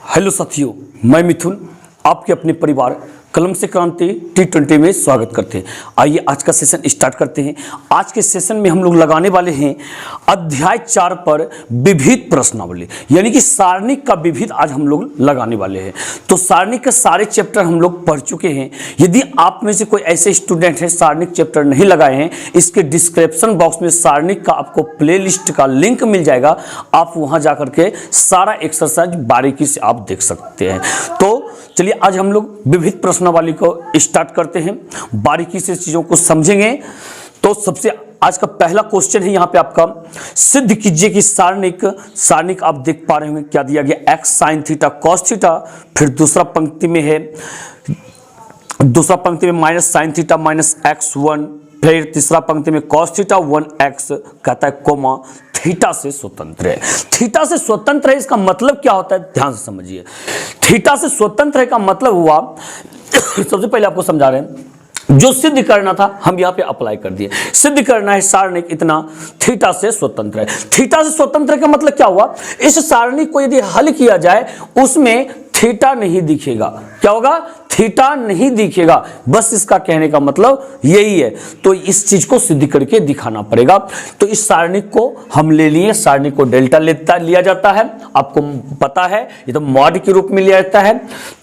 Hello साथियों, मैं मिथुन आपके अपने परिवार कलम से क्रांति T20 में स्वागत करते हैं। आइए आज का सेशन स्टार्ट करते हैं। आज के सेशन में हम लोग लगाने वाले हैं अध्याय 4 पर विविध प्रश्नावली, यानी कि सारणिक का विविध आज हम लोग लगाने वाले हैं। तो सारणिक के सारे चैप्टर हम लोग पढ़ चुके हैं। यदि आप में से कोई ऐसे स्टूडेंट हैं सारणिक चैप्टर नहीं लगाए हैं, इसके डिस्क्रिप्शन बॉक्स में सारणिक का आपको प्ले लिस्ट का लिंक मिल जाएगा। आप वहां जाकर के सारा एक्सरसाइज बारीकी से आप देख सकते हैं। तो चलिए आज हम लोग विविध प्रश्नावली को स्टार्ट करते हैं, बारीकी से चीजों को समझेंगे। तो सबसे आज का पहला क्वेश्चन है यहाँ पे आपका, सिद्ध कीजिए कि सारणिक आप देख पा रहे होंगे क्या दिया गया, x sin theta cos theta, फिर दूसरा पंक्ति में minus sine theta minus x1, फिर तीसरा पंक्ति में cos थीटा 1x, कहता है कोमा थीटा से स्वतंत्र है। थीटा से स्वतंत्र है, इसका मतलब क्या होता है ध्यान से समझिए। थीटा से स्वतंत्र है का मतलब हुआ, सबसे पहले आपको समझा रहे हैं, जो सिद्ध करना था हम यहाँ पे अप्लाई कर दिए। सिद्ध करना है सारणिक इतना थीटा से स्वतंत्र है। थीटा से स्वतंत्र का मतलब क्या हुआ, इस सारणिक को यदि हल किया जाए उसमें थीटा नहीं दिखेगा। क्या होगा, थीटा नहीं दिखेगा। बस इसका कहने का मतलब यही है। तो इस चीज को सिद्ध करके दिखाना पड़ेगा। तो इस सारणिक को हम ले लिए, सारणिक को डेल्टा लिया जाता है, आपको पता है, ये तो मॉड के रूप में लिया जाता है।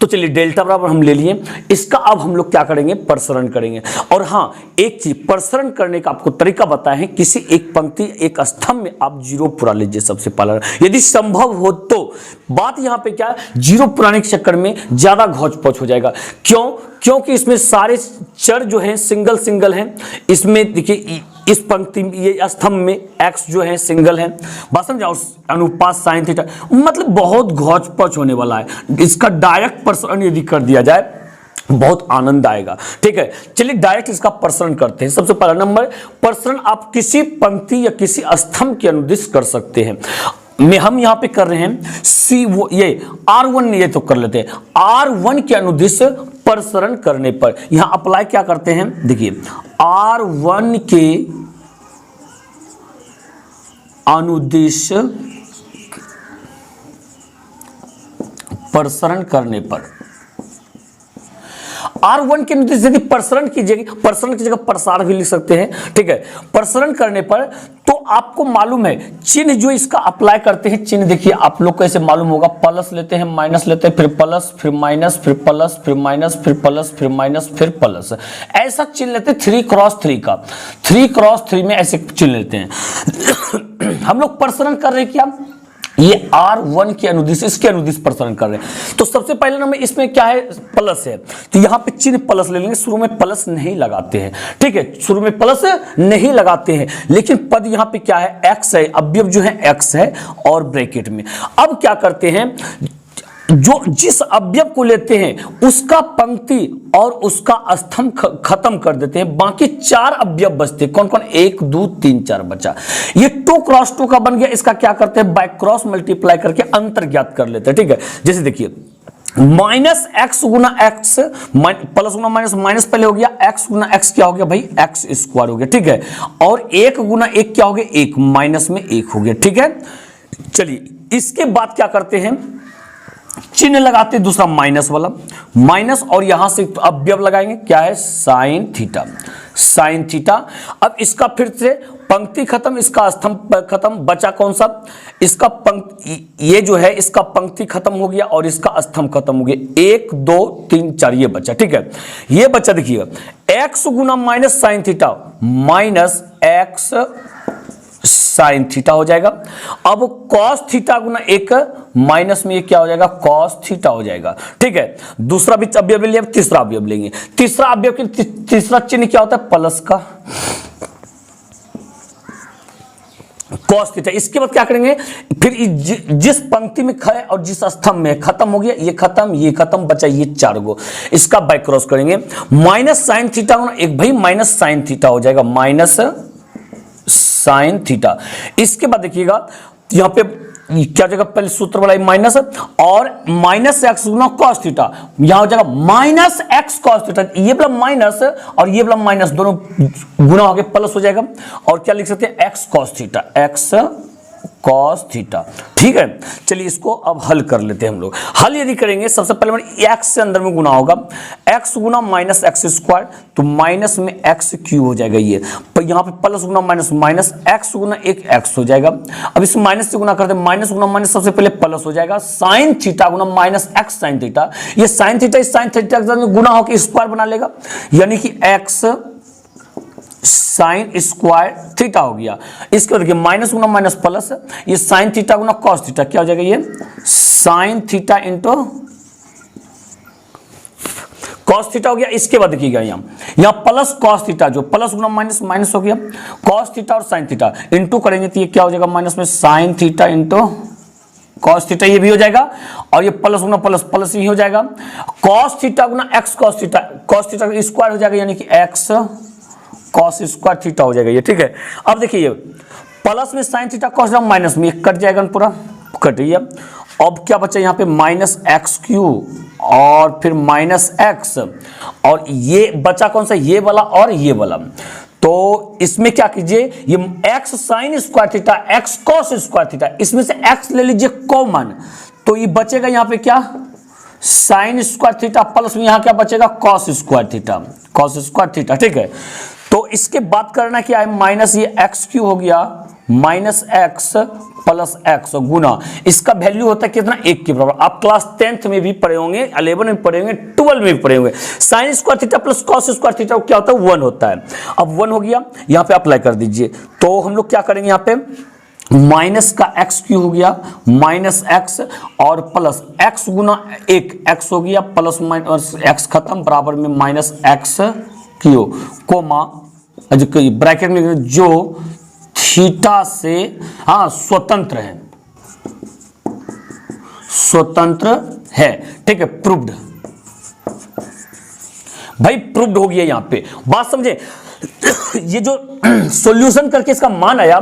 तो चलिए डेल्टा बराबर हम ले लिए। इसका अब हम लोग क्या करेंगे, प्रसरण करेंगे। और हाँ, एक चीज प्रसरण करने का आपको तरीका बताए हैं, किसी एक पंक्ति एक स्तंभ में आप जीरो पुरा लीजिए सबसे पहला, यदि संभव हो तो। बात यहाँ पे क्या है, जीरो पुराने के चक्कर में ज्यादा घौच पौच हो जाएगा। क्योंकि इसमें सारे चर जो हैं सिंगल हैं। इसमें देखिए इस पंक्ति में ये स्तंभ में x जो है सिंगल है, बात समझाओ, अनुपात साइन थीटा, मतलब बहुत घौच पौच होने वाला है। इसका डायरेक्ट प्रसरण यदि कर दिया जाए बहुत आनंद आएगा। ठीक है, चलिए डायरेक्ट इसका प्रसरण करते हैं। सबसे पहला नंबर, प्रसरण आप किसी पंक्ति या किसी स्तंभ के अनुदिश कर सकते हैं। हम यहां पे कर रहे हैं ये R1, ये तो कर लेते हैं। R1 के अनुदिश प्रसरण करने पर यहां अप्लाई क्या करते हैं, देखिए R1 के अनुदिश प्रसरण करने पर, R1 के अनुदिश यदि प्रसरण कीजिएगा, प्रसरण की जगह प्रसार भी लिख सकते हैं। ठीक है, प्रसरण करने पर तो आपको मालूम है चिन्ह जो इसका अप्लाई करते हैं, चिन्ह देखिए आप लोग को ऐसे मालूम होगा, प्लस लेते हैं, माइनस लेते हैं, फिर प्लस, फिर माइनस, फिर प्लस, फिर माइनस, फिर प्लस, फिर माइनस, फिर प्लस, ऐसा चिन्ह लेते हैं 3x3 का। 3x3 में ऐसे चिन्ह लेते हैं। हम लोग प्रसरण कर रहे हैं क्या, ये R1 के अनुदिश, इसके अनुदिश प्रसरण कर रहे हैं। तो सबसे पहले नंबर इसमें क्या है, प्लस है, तो यहां पे चिन्ह प्लस ले लेंगे। शुरू में प्लस नहीं लगाते हैं, ठीक है, शुरू में प्लस नहीं लगाते हैं, लेकिन पद यहां पे क्या है, x है, अवयव जो है x है और ब्रैकेट में। अब क्या करते हैं, जो जिस अवयव को लेते हैं उसका पंक्ति और उसका स्तंभ खत्म कर देते हैं, बाकी 4 अवयव बचते हैं। कौन कौन, 1 2 3 4 बचा। ये 2x2 का बन गया, इसका क्या करते हैं, बाय क्रॉस मल्टीप्लाई करके अंतर ज्ञात कर लेते हैं। ठीक है, जैसे देखिए माइनस एक्स गुना एक्स, प्लस गुना माइनस, माइनस पहले हो गया, एक्स गुना एक्स क्या हो गया भाई, एक्स स्क्वायर हो गया। ठीक है, और 1 गुना 1 क्या हो गया, 1, माइनस में 1 हो गया। ठीक है, चलिए इसके बाद क्या करते हैं, चिन्ह लगाते दूसरा माइनस वाला, माइनस, और यहां से अवयव लगाएंगे, क्या है, साइन थीटा, साइन थीटा। अब इसका फिर से पंक्ति खत्म, इसका स्तंभ खत्म, बचा कौन सा, इसका पंक्ति, ये जो है इसका पंक्ति खत्म हो गया और इसका स्तंभ खत्म हो गया। 1 2 3 4 ये बचा। ठीक है, ये बचा, देखिए x गुना minus sine theta minus X sine theta हो जाएगा। अब cos थीटा गुना 1 माइनस में ये क्या हो जाएगा, cos थीटा हो जाएगा। ठीक है, दूसरा भी अवयव ले लिया, तीसरा अवयव लेंगे। तीसरा अवयव के तीसरा चिन्ह क्या होता है, प्लस का, cos थीटा। इसके बाद क्या करेंगे, फिर जिस पंक्ति में है और जिस स्तंभ में खत्म हो गया, ये खत्म, बचा ये 4 गो, इसका बाय क्रॉस करेंगे। माइनस साइन थीटा गुना 1, भाई माइनस साइन थीटा हो जाएगा, माइनस साइन थीटा। इसके बाद देखिएगा यहां पे क्या जगह, पहले सूत्र वाला माइनस और माइनस एक्स गुना कॉस थीटा, यहां हो जाएगा माइनस एक्स कॉस थीटा। ये वाला माइनस और ये वाला माइनस दोनों गुना हो गए, प्लस हो जाएगा। और क्या लिख सकते हैं, x cos theta, x cos theta. ठीक है, चलिए इसको अब हल कर लेते हैं हम लोग। हल यदि करेंगे सबसे पहले एक्स से अंदर में गुना होगा, एक्स गुना माइनस एक्स स्क्वायर, तो माइनस में एक्स क्यू हो जाएगा ये, पर यहाँ पे प्लस गुना माइनस माइनस एक्स गुना एक एक्स हो जाएगा। अब इस माइनस से गुना करते हैं, माइनस गुना माइनस सबसे पहले प्लस हो जाएगा, साइन थीटा गुना माइनस एक्स साइन थीटा, ये साइन थीटा इस साइन थीटा के साथ गुना होकर स्क्वायर बना लेगा, यानी कि एक्स साइन स्क्वायर थीटा हो गया। इसके बाद देखिए माइनस गुना माइनस प्लस, ये साइन थीटा गुना कॉस थीटा क्या हो जाएगा, ये sine theta into cos theta हो गया। इसके बाद देखिएगा यहाँ प्लस कॉस थीटा, जो प्लस गुना माइनस माइनस हो गया, कॉस थीटा और साइन थीटा इंटू करेंगे तो ये क्या हो जाएगा, माइनस में sine theta into cos theta, ये भी हो जाएगा, और ये प्लस गुना प्लस प्लस ही हो जाएगा, कॉस थीटा गुना एक्स कॉस थीटा स्क्वायर हो जाएगा, यानी कि एक्स कॉस स्क्वायर थीटा हो जाएगा ये। ठीक है, अब देखिए ये प्लस में साइन थीटा कॉस माइनस में कट जाएगा पूरा, कट गया। अब क्या बचा यहाँ पे, माइनस एक्स क्यू और फिर माइनस एक्स, और ये बचा कौन सा, ये वाला और ये वाला। तो इसमें क्या कीजिए, ये x sine square theta x cos square theta, इसमें से एक्स ले लीजिए कॉमन, तो ये बचेगा यहाँ पे क्या, साइन स्क्वायर थीटा, प्लस में यहाँ क्या बचेगा, cos square theta, cos square theta. ठीक है, तो इसके बाद करना क्या है, माइनस ये एक्स क्यू हो गया, माइनस एक्स प्लस एक्स गुना, इसका वैल्यू होता है कितना, 1 के बराबर। आप क्लास 10th में भी पढ़े होंगे, 11 में पढ़े होंगे, 12 में भी पढ़े होंगे, sine square theta plus cos square theta क्या होता है, 1 होता है। अब 1 हो गया, यहाँ पे अप्लाई कर दीजिए, तो हम लोग क्या करेंगे, यहाँ पे माइनस का एक्स क्यू हो गया, माइनस एक्स और प्लस एक्स गुना एक एक्स हो गया, प्लस माइनस एक्स खत्म, बराबर में minus x q comma bracket में जो थीटा से स्वतंत्र है, स्वतंत्र है। ठीक है, प्रूव्ड, भाई प्रूव्ड हो गया। यहां पे बात समझे, ये जो सॉल्यूशन करके इसका मान आया,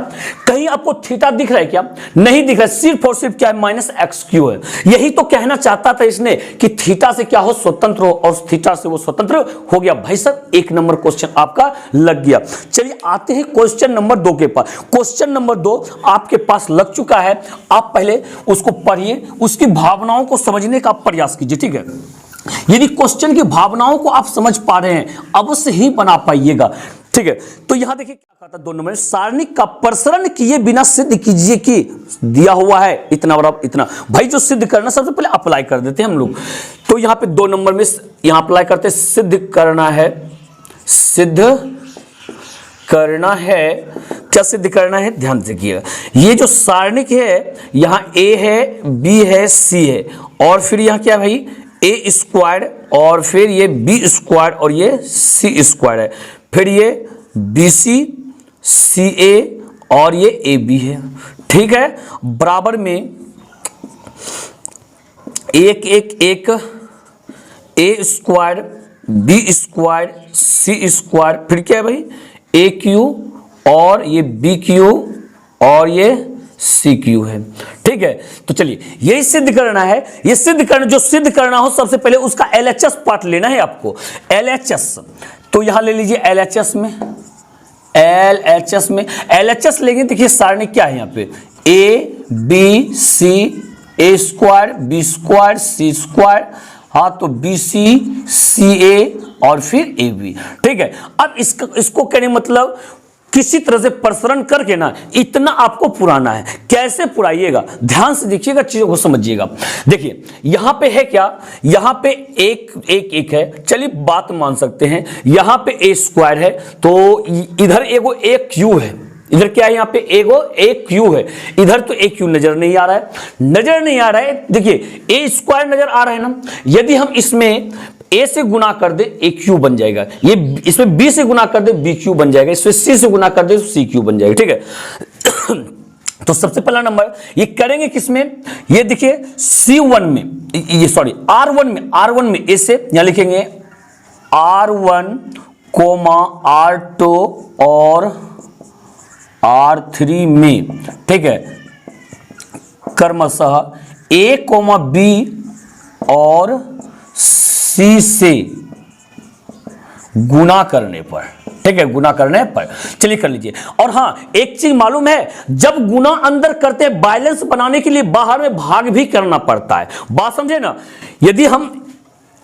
कहीं आपको थीटा दिख रहा है क्या, नहीं दिख रहा है, सिर्फ और सिर्फ क्या है, माइनस एक्स क्यू है। यही तो कहना चाहता था इसने कि थीटा से क्या हो, स्वतंत्र हो, और थीटा से वो स्वतंत्र हो गया। भाई साहब 1 नंबर क्वेश्चन आपका लग गया। चलिए आते हैं क्वेश्चन नंबर 2 के पास। क्वेश्चन नंबर 2 आपके पास लग चुका है, आप पहले उसको पढ़िए, उसकी भावनाओं को समझने का प्रयास कीजिए। ठीक है, यदि क्वेश्चन की भावनाओं को आप समझ पा रहे हैं, अवश्य ही बना पाइएगा। ठीक है, तो यहां देखिए क्या कहता है, 2 नंबर में सारणिक का प्रसरण किए बिना सिद्ध कीजिए कि दिया हुआ है इतना बराबर इतना। भाई जो सिद्ध करना सबसे पहले अप्लाई कर देते हैं हम लोग, तो यहां पे 2 नंबर में यहां अप्लाई करते हैं, सिद्ध करना है, सिद्ध करना है, क्या सिद्ध करना है, ध्यान से देखिएगा। ये जो सारणिक है, यहां ए है, बी है, सी है, और फिर यहां क्या भाई, ए स्क्वायर, और फिर ये बी स्क्वायर, और ये सी स्क्वायर है, फिर ये बी सी, सी ए, और ये ए बी है। ठीक है, बराबर में एक एक एक, ए square, B square, C square, फिर क्या है भाई, ए क्यू, और ये बी क्यू, और ये सी क्यू है। ठीक है, तो चलिए यही सिद्ध करना है। ये सिद्ध करना, जो सिद्ध करना हो सबसे पहले उसका LHS पार्ट लेना है आपको, LHS। तो यहां ले लीजिए LHS में, LHS में LHS लेंगे, देखिए सारणी क्या है यहाँ पे, A B C, A square, B square, C square, हाँ तो बी सी, सी ए, और फिर ए बी। ठीक है, अब इसको कहने मतलब किसी तरह से प्रसरण करके ना इतना आपको पुराना है। कैसे पुराइएगा, ध्यान से देखिएगा, चीजों को समझिएगा। देखिए यहां पे है क्या, यहां पे एक एक एक है, चलिए बात मान सकते हैं, यहां पे ए स्क्वायर है, तो इधर एगो एक क्यू है, इधर क्या है, यहाँ पे एगो एक क्यू है, इधर तो एक क्यू नजर नहीं आ रहा है, नजर नहीं आ रहा है। देखिए ए स्क्वायर नजर आ रहा है ना, यदि हम इसमें ए से गुना कर दे ए क्यू बन जाएगा, ये इसमें बी से गुना कर दे बी क्यू बन जाएगा, इसमें सी से गुना कर दे सी क्यू बन जाएगा। ठीक है, तो सबसे पहला नंबर ये करेंगे किसमें, ये देखिए C1 में, ये सॉरी R1 में ए से यहां लिखेंगे R1 कोमा R2 और R3 में। ठीक है, क्रमशः A कोमा B और सी से गुना करने पर, ठीक है, गुना करने पर। चलिए कर लीजिए। और हाँ, एक चीज मालूम है, जब गुना अंदर करते हैं बैलेंस बनाने के लिए बाहर में भाग भी करना पड़ता है। बात समझे ना, यदि हम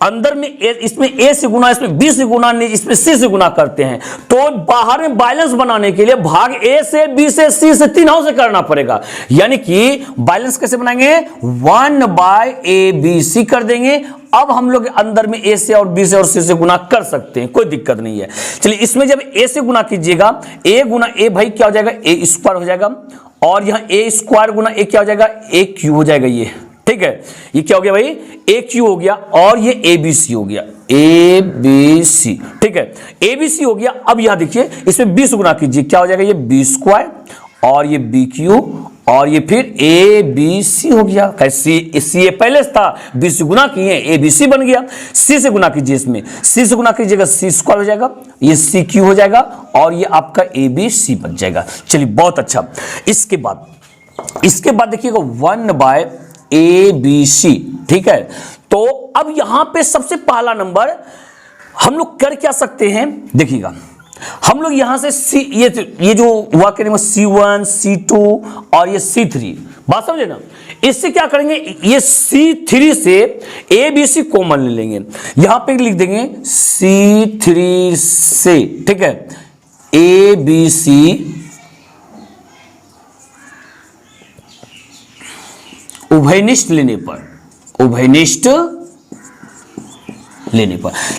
अंदर में इसमें a से गुना, इसमें b से गुना, इसमें c से गुना करते हैं, तो बाहर में बैलेंस बनाने के लिए भाग a से b से c से तीनों से करना पड़ेगा। यानी कि बैलेंस कैसे बनाएंगे, 1/abc कर देंगे। अब हम लोग अंदर में a से और b से और c से गुना कर सकते हैं, कोई दिक्कत नहीं है। चलिए, इसमें जब a से गुना कीजिएगा, a गुना a भाई क्या हो जाएगा, a स्क्वायर हो जाएगा, और यहां a स्क्वायर गुना a क्या हो जाएगा, a क्यू हो जाएगा। ये ठीक है, ये क्या हो गया भाई, ए क्यू हो गया, और ये ए बी सी हो गया, ए बी सी। ठीक है, ए बी सी हो गया। अब यहां देखिए, इसमें 20 गुना कीजिए, क्या हो जाएगा, ये बी स्क्वायर और ये बी क्यू और ये फिर ए बी सी हो गया। सी सी ए पहले था, बी सी गुना किए, ए बी सी बन गया। सी से गुना कीजिए, इसमें सी से गुना कीजिएगा, सी स्क्वायर हो जाएगा, ये सी क्यू हो जाएगा, और ये आपका ए बी सी बन जाएगा। चलिए, बहुत अच्छा। इसके बाद देखिएगा 1/abc। ठीक है, तो अब यहां पे सबसे पहला नंबर हम लोग कर क्या सकते हैं, देखिएगा, हम लोग यहां से ये जो हुआ करेंगे C1 C2 और ये C3, बात समझे ना। इससे क्या करेंगे, ये C3 से ABC कॉमन ले लेंगे, यहां पे लिख देंगे C3 से, ठीक है, ABC उभयनिष्ठ लेने पर,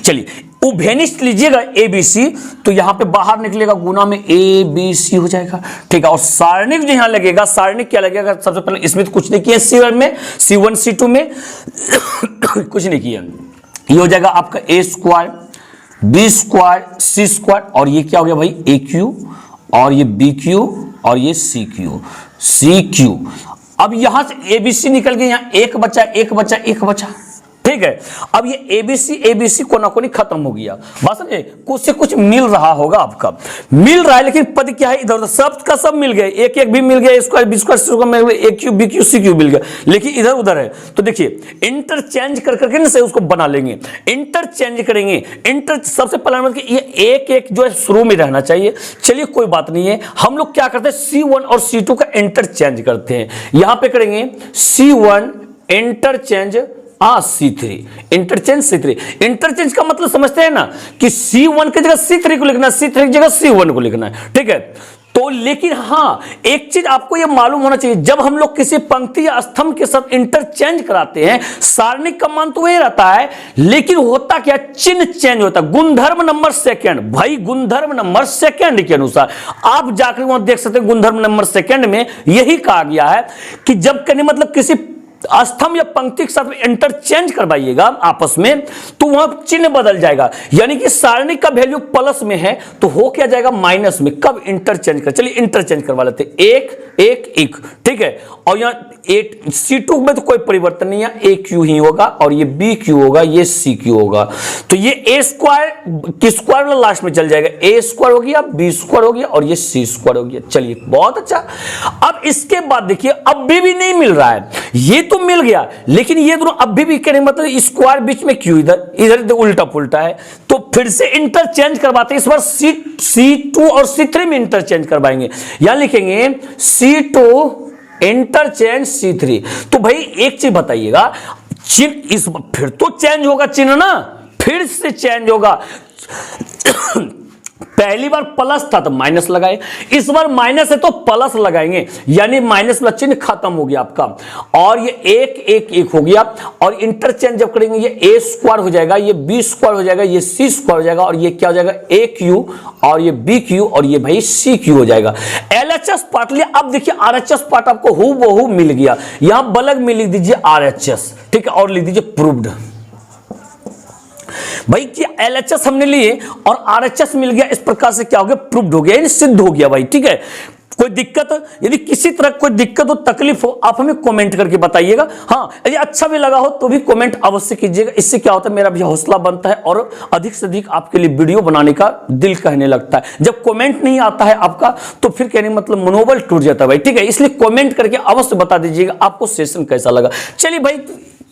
चलिए उभयनिष्ठ लीजिएगा ABC, तो यहां पे बाहर निकलेगा गुना में ABC हो जाएगा। ठीक है, और सारणिक जो यहां लगेगा, सारणिक क्या लगेगा, सबसे पहले इसमें तो कुछ नहीं किया, C1 C2 में कुछ नहीं किया, ये हो जाएगा आपका A square B square C square, और ये क्या हो गया भाई, AQ, और ये BQ, और ये CQ। अब यहां से ABC निकल गए, यहां एक बचा। ठीक है, अब ये ABC कोना कोनी खत्म हो गया। बात समझे, कुछ से कुछ मिल रहा होगा, आपका मिल रहा है, लेकिन पद क्या है, इधर उधर सब का सब मिल गया, एक भी मिल गया, स्क्वायर बी स्क्वायर मिल गया, AQ BQ CQ मिल गया, लेकिन इधर उधर है। तो देखिए, इंटरचेंज कर करके ना से उसको बना लेंगे, इंटरचेंज करेंगे। सबसे पहला मतलब कि ये एक जो है शुरू में रहना चाहिए। चलिए, कोई बात नहीं है, हम लोग क्या करते हैं, C1 और C2 का इंटरचेंज करते हैं। यहां पे करेंगे C1 interchange C3, interchange C3। Interchange का मतलब समझते हैं ना, कि C1 की जगह C3 को लिखना है, C3 की जगह C1 को लिखना है। ठीक है, तो लेकिन हाँ, एक चीज आपको यह मालूम होना चाहिए, जब हम लोग किसी पंक्ति या स्तंभ के साथ इंटरचेंज कराते हैं, सारणिक का मान तो वही रहता है, लेकिन होता क्या, चिन्ह चेंज होता है। गुणधर्म नंबर सेकंड, भाई गुणधर्म नंबर सेकंड के अनुसार आप जाकर वहां देख सकते हैं, गुणधर्म नंबर सेकंड में यही कहा गया है कि जब कहने मतलब किसी स्तंभ या पंक्ति के साथ इंटरचेंज करवाइएगा आपस में, तो वहां चिन्ह बदल जाएगा। यानी कि सारणी का वैल्यू प्लस में है, तो हो क्या जाएगा, माइनस में। कब इंटरचेंज कर, चलिए इंटरचेंज करवा लेते, एक। ठीक है, और यहां C2 में तो कोई परिवर्तन नहीं है, AQ ही होगा, और ये BQ होगा, ये CQ होगा। तो ये A स्क्वायर की स्क्वायर वाला लास्ट में चल जाएगा, A स्क्वायर हो गया, B स्क्वायर हो गया, और ये C स्क्वायर हो गया। चलिए, बहुत अच्छा। अब इसके बाद देखिए, अब भी नहीं मिल रहा है, ये तो मिल गया, लेकिन ये दोनों अब भी कहने मतलब स्क्वायर बीच में क्यों, इधर उल्टा पुल्टा है, तो फिर से इंटरचेंज करवाते हैं। इस बार C2 और C3 में इंटरचेंज करवाएंगे, यहां लिखेंगे C2 इंटरचेंज C3। तो भाई एक चीज बताइएगा, चिन्ह इस फिर तो चेंज होगा, चिन्ह ना फिर से चेंज होगा। पहली बार प्लस था तो माइनस लगाए, इस बार माइनस है तो प्लस लगाएंगे, यानी माइनस वाला चिन्ह खत्म हो गया आपका, और ये एक हो गया। और इंटरचेंज जब करेंगे, ये A स्क्वायर हो जाएगा, ये B स्क्वायर हो जाएगा, ये C स्क्वायर हो जाएगा, और ये क्या हो जाएगा, AQ, और ये BQ, और ये भाई CQ हो जाएगा। LHS पार्ट लिया। अब देखिए, RHS पार्ट आपको हूबहू मिल गया, यहां बलग में लिख दीजिए RHS, ठीक है, और लिख दीजिए प्रूव्ड। भाई कि LHS हमने लिए और RHS मिल गया, इस प्रकार से क्या हो गया, प्रूव्ड हो गया, यानी सिद्ध हो गया भाई। ठीक है, कोई दिक्कत, यदि किसी तरह कोई दिक्कत हो, तकलीफ हो, आप हमें कमेंट करके बताइएगा। हाँ, यदि अच्छा भी लगा हो तो भी कमेंट अवश्य कीजिएगा, इससे क्या होता है, मेरा भी हौसला बनता है और अधिक से अधिक आपके लिए वीडियो बनाने का दिल कहने लगता है। जब कमेंट नहीं आता है आपका, तो फिर कहने मतलब मनोबल टूट जाता है भाई। ठीक है, इसलिए कमेंट करके अवश्य बता दीजिएगा आपको सेशन कैसा लगा। चलिए भाई,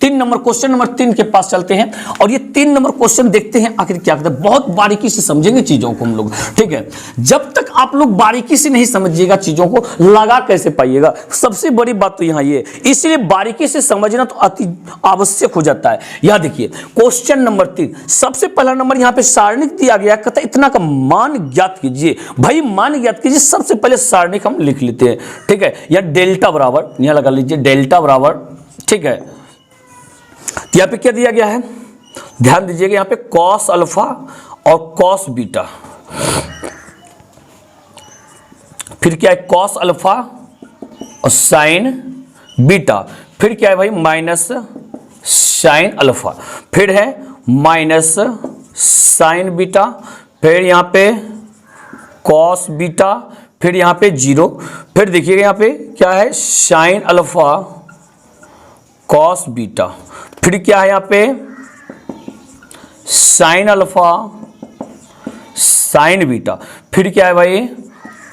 3 नंबर क्वेश्चन नंबर 3 के पास चलते हैं और ये 3 नंबर क्वेश्चन देखते हैं आखिर क्या कहते हैं। बहुत बारीकी से समझेंगे चीजों को हम लोग, ठीक है। जब तक आप लोग बारीकी से नहीं समझिएगा चीजों को, लगा कैसे पाइएगा। सबसे बड़ी बात तो यहाँ ये, इसलिए बारीकी से समझना तो अति आवश्यक हो जाता है। यहां देखिए क्वेश्चन नंबर 3, सबसे पहला नंबर यहाँ पे सारणिक दिया गया, कहता है इतना का मान ज्ञात कीजिए। भाई मान ज्ञात कीजिए, सबसे पहले सारणिक हम लिख लेते हैं, ठीक है। या डेल्टा बराबर, यहां लगा लीजिए डेल्टा बराबर, ठीक है। तो यहाँ पे क्या दिया गया है, ध्यान दीजिएगा, यहाँ पे कॉस अल्फा और कॉस बीटा, फिर क्या है कॉस अल्फा और साइन बीटा, फिर क्या है भाई माइनस साइन अल्फा, फिर है माइनस साइन बीटा, फिर यहाँ पे कॉस बीटा, फिर यहाँ पे 0, फिर देखिएगा यहाँ पे क्या है साइन अल्फा कॉस बीटा, फिर क्या है यहाँ पे साइन अल्फा साइन बीटा, फिर क्या है भाई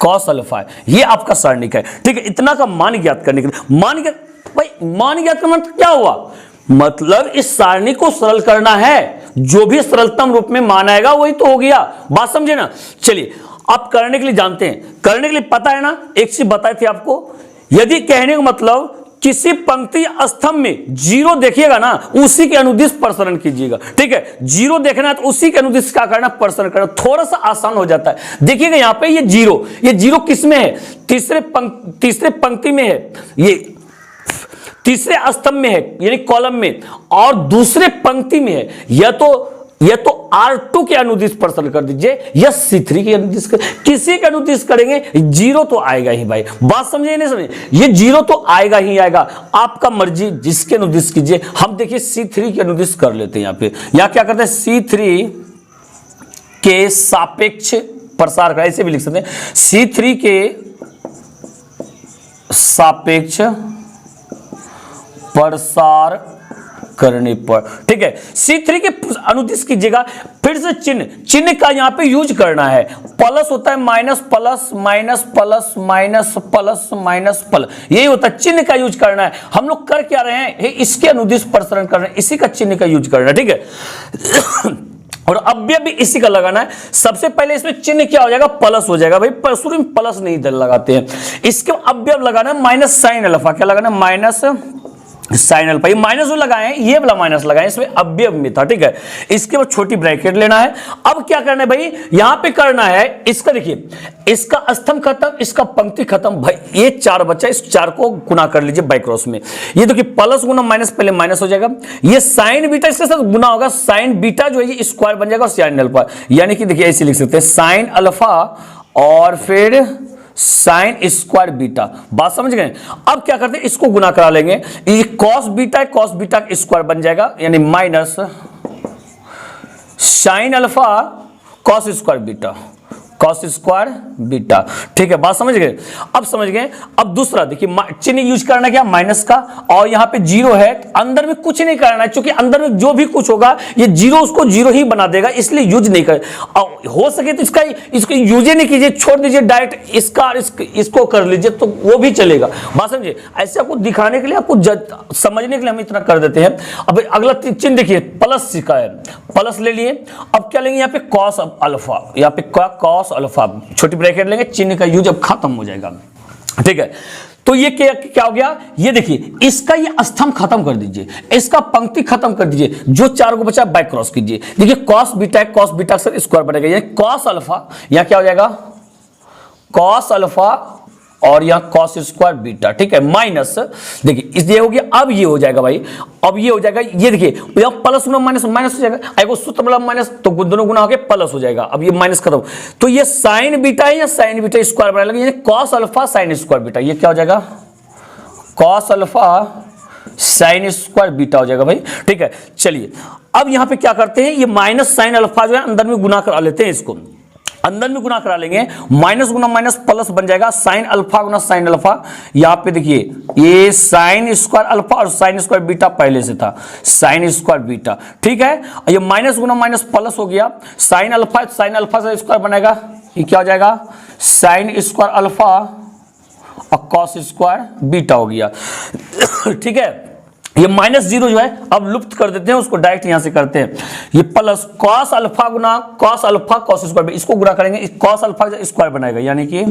कॉस अल्फा। ये आपका सारणिक है, ठीक है। इतना का मान ज्ञात करने के लिए, मान ज्ञात भाई, मान ज्ञात करना तो क्या हुआ, मतलब इस सारणी को सरल करना है, जो भी सरलतम रूप में मान आएगा वही तो हो गया। बात समझे ना। चलिए आप करने के लिए जानते हैं, करने के लिए पता है ना, एक चीज बताए थे आपको, यदि कहने का मतलब किसी पंक्ति स्तंभ में 0 देखिएगा ना, उसी के अनुदिश प्रसरण कीजिएगा, ठीक है। 0 देखना है तो उसी के अनुदिश क्या करना, प्रसरण करना, थोड़ा सा आसान हो जाता है। देखिएगा यहाँ पे ये 0 किस में है, तीसरे पंक्ति में है, ये तीसरे स्तंभ में है यानी कॉलम में, और दूसरे पंक्ति में है। यह तो R2 के अनुदिश प्रसरण कर दीजिए या C3 के अनुदिश कर, किसी के अनुदिश करेंगे 0 तो आएगा ही भाई। बात समझे नहीं समझे, ये 0 तो आएगा ही आएगा, आपका मर्जी जिसके अनुदिश कीजिए। हम देखिए C3 के अनुदिश कर लेते हैं। यहाँ पे यहाँ क्या करते हैं, C3 के सापेक्ष प्रसार का, ऐसे भी लिख सकते हैं, C3 के सापेक्ष प्रसार करने पर, ठीक है। C3 के अनुदिश कीजिएगा, फिर से चिन्ह का यहां पे यूज करना है। प्लस होता है minus plus minus plus minus plus minus plus, यही होता है, चिन्ह का यूज करना है। हम लोग कर क्या रहे हैं, इसके अनुदिश प्रसरण कर रहे हैं, इसी का चिन्ह का यूज करना है, ठीक है। और अव्यय भी इसी का लगाना है। सबसे पहले इसमें चिन्ह क्या हो जाएगा, प्लस हो जाएगा भाई, शुरू में प्लस नहीं लगाते हैं। इसके अव्यय लगाना है माइनस साइन अल्फा, क्या लगाना है माइनस साइन अल्फा, ये माइनस जो लगाए हैं, ये वाला माइनस लगाए, इसमें अव्यय में था, ठीक है। इसके बाद छोटी ब्रैकेट लेना है। अब क्या करना है भाई, यहां पे करना है इसका, देखिए इसका स्तंभ खत्म, इसका पंक्ति खत्म भाई, ये 4 बचा, इस 4 को गुना कर लीजिए बाई क्रॉस में। ये देखिए प्लस गुना माइनस, पहले माइनस हो जाएगा, ये साइन बीटा इसके साथ गुना होगा, साइन बीटा जो है ये स्क्वायर बन जाएगा, साइन अल्फा, यानी कि देखिए ऐसे लिख सकते हैं साइन अल्फा और फिर साइन स्क्वायर बीटा। बात समझ गए। अब क्या करते हैं, इसको गुना करा लेंगे, ये कॉस बीटा है, कॉस बीटा का स्क्वायर बन जाएगा, यानी minus sine alpha cos square beta, cos square beta, ठीक है। बात समझ गए। अब समझ गए। अब दूसरा देखिए, चिन्ह यूज करना क्या, माइनस का, और यहाँ पे 0 है, अंदर में कुछ नहीं करना है, क्योंकि अंदर में जो भी कुछ होगा ये 0 उसको 0 ही बना देगा, इसलिए यूज नहीं कर, हो सके तो इसको यूज ही नहीं कीजिए, छोड़ दीजिए, डायरेक्ट इसको कर लीजिए तो वो भी चलेगा। बात समझिए। ऐसे आपको दिखाने के लिए, आपको समझने के लिए हम इतना कर देते हैं। अब अगला चिन्ह देखिए, प्लस का है, प्लस ले लिए। अब क्या लेंगे, यहाँ पे कॉस अल्फा, यहाँ पे कॉस अल्फा, छोटी ब्रैकेट लेंगे, चिन्ह का यूज अब खत्म हो जाएगा, ठीक है। तो ये क्या हो गया, ये देखिए इसका ये स्तंभ खत्म कर दीजिए, इसका पंक्ति खत्म कर दीजिए, जो 4 को बचा बाय क्रॉस कीजिए। देखिए कॉस बीटा है, कॉस बीटा से स्क्वायर बनेगा, यानी कॉस अल्फा, यहाँ क्या हो जाएगा कॉस अल्फा और यहाँ कॉस स्क्वायर बीटा, ठीक है, माइनस, देखिए ये हो गया। अब ये हो जाएगा भाई, अब ये हो जाएगा, ये देखिए यहाँ प्लस गुना माइनस, माइनस हो जाएगा, आएगा सूत्र मतलब माइनस, तो दोनों गुना होकर प्लस हो जाएगा। अब ये माइनस खत्म, तो ये साइन बीटा है या साइन बीटा स्क्वायर बना लगे, cos alpha sine square beta, ये क्या हो जाएगा cos alpha sine square beta हो जाएगा भाई, ठीक है। चलिए अब यहाँ पे क्या करते हैं, ये माइनस साइन अल्फा जो है अंदर में गुना करा लेते हैं, इसको अंदर में गुना करा लेंगे, माइनस गुना माइनस प्लस बन जाएगा, साइन अल्फा गुना साइन अल्फा। यहाँ पे देखिए ये साइन स्क्वायर अल्फा और साइन स्क्वायर बीटा पहले से था, साइन स्क्वायर बीटा, ठीक है। ये माइनस गुना माइनस प्लस हो गया, साइन अल्फा से स्क्वायर बनेगा, ये क्या हो जाएगा साइन स्क्वायर अल्फा और कॉस स्क्वायर बीटा हो गया, ठीक है। ये -0 जो है अब लुप्त कर देते हैं, उसको डायरेक्ट यहां से करते हैं। ये प्लस cos अल्फा गुना cos अल्फा cos स्क्वायर, इसको गुणा करेंगे, cos अल्फा स्क्वायर बनाएगा, यानी कि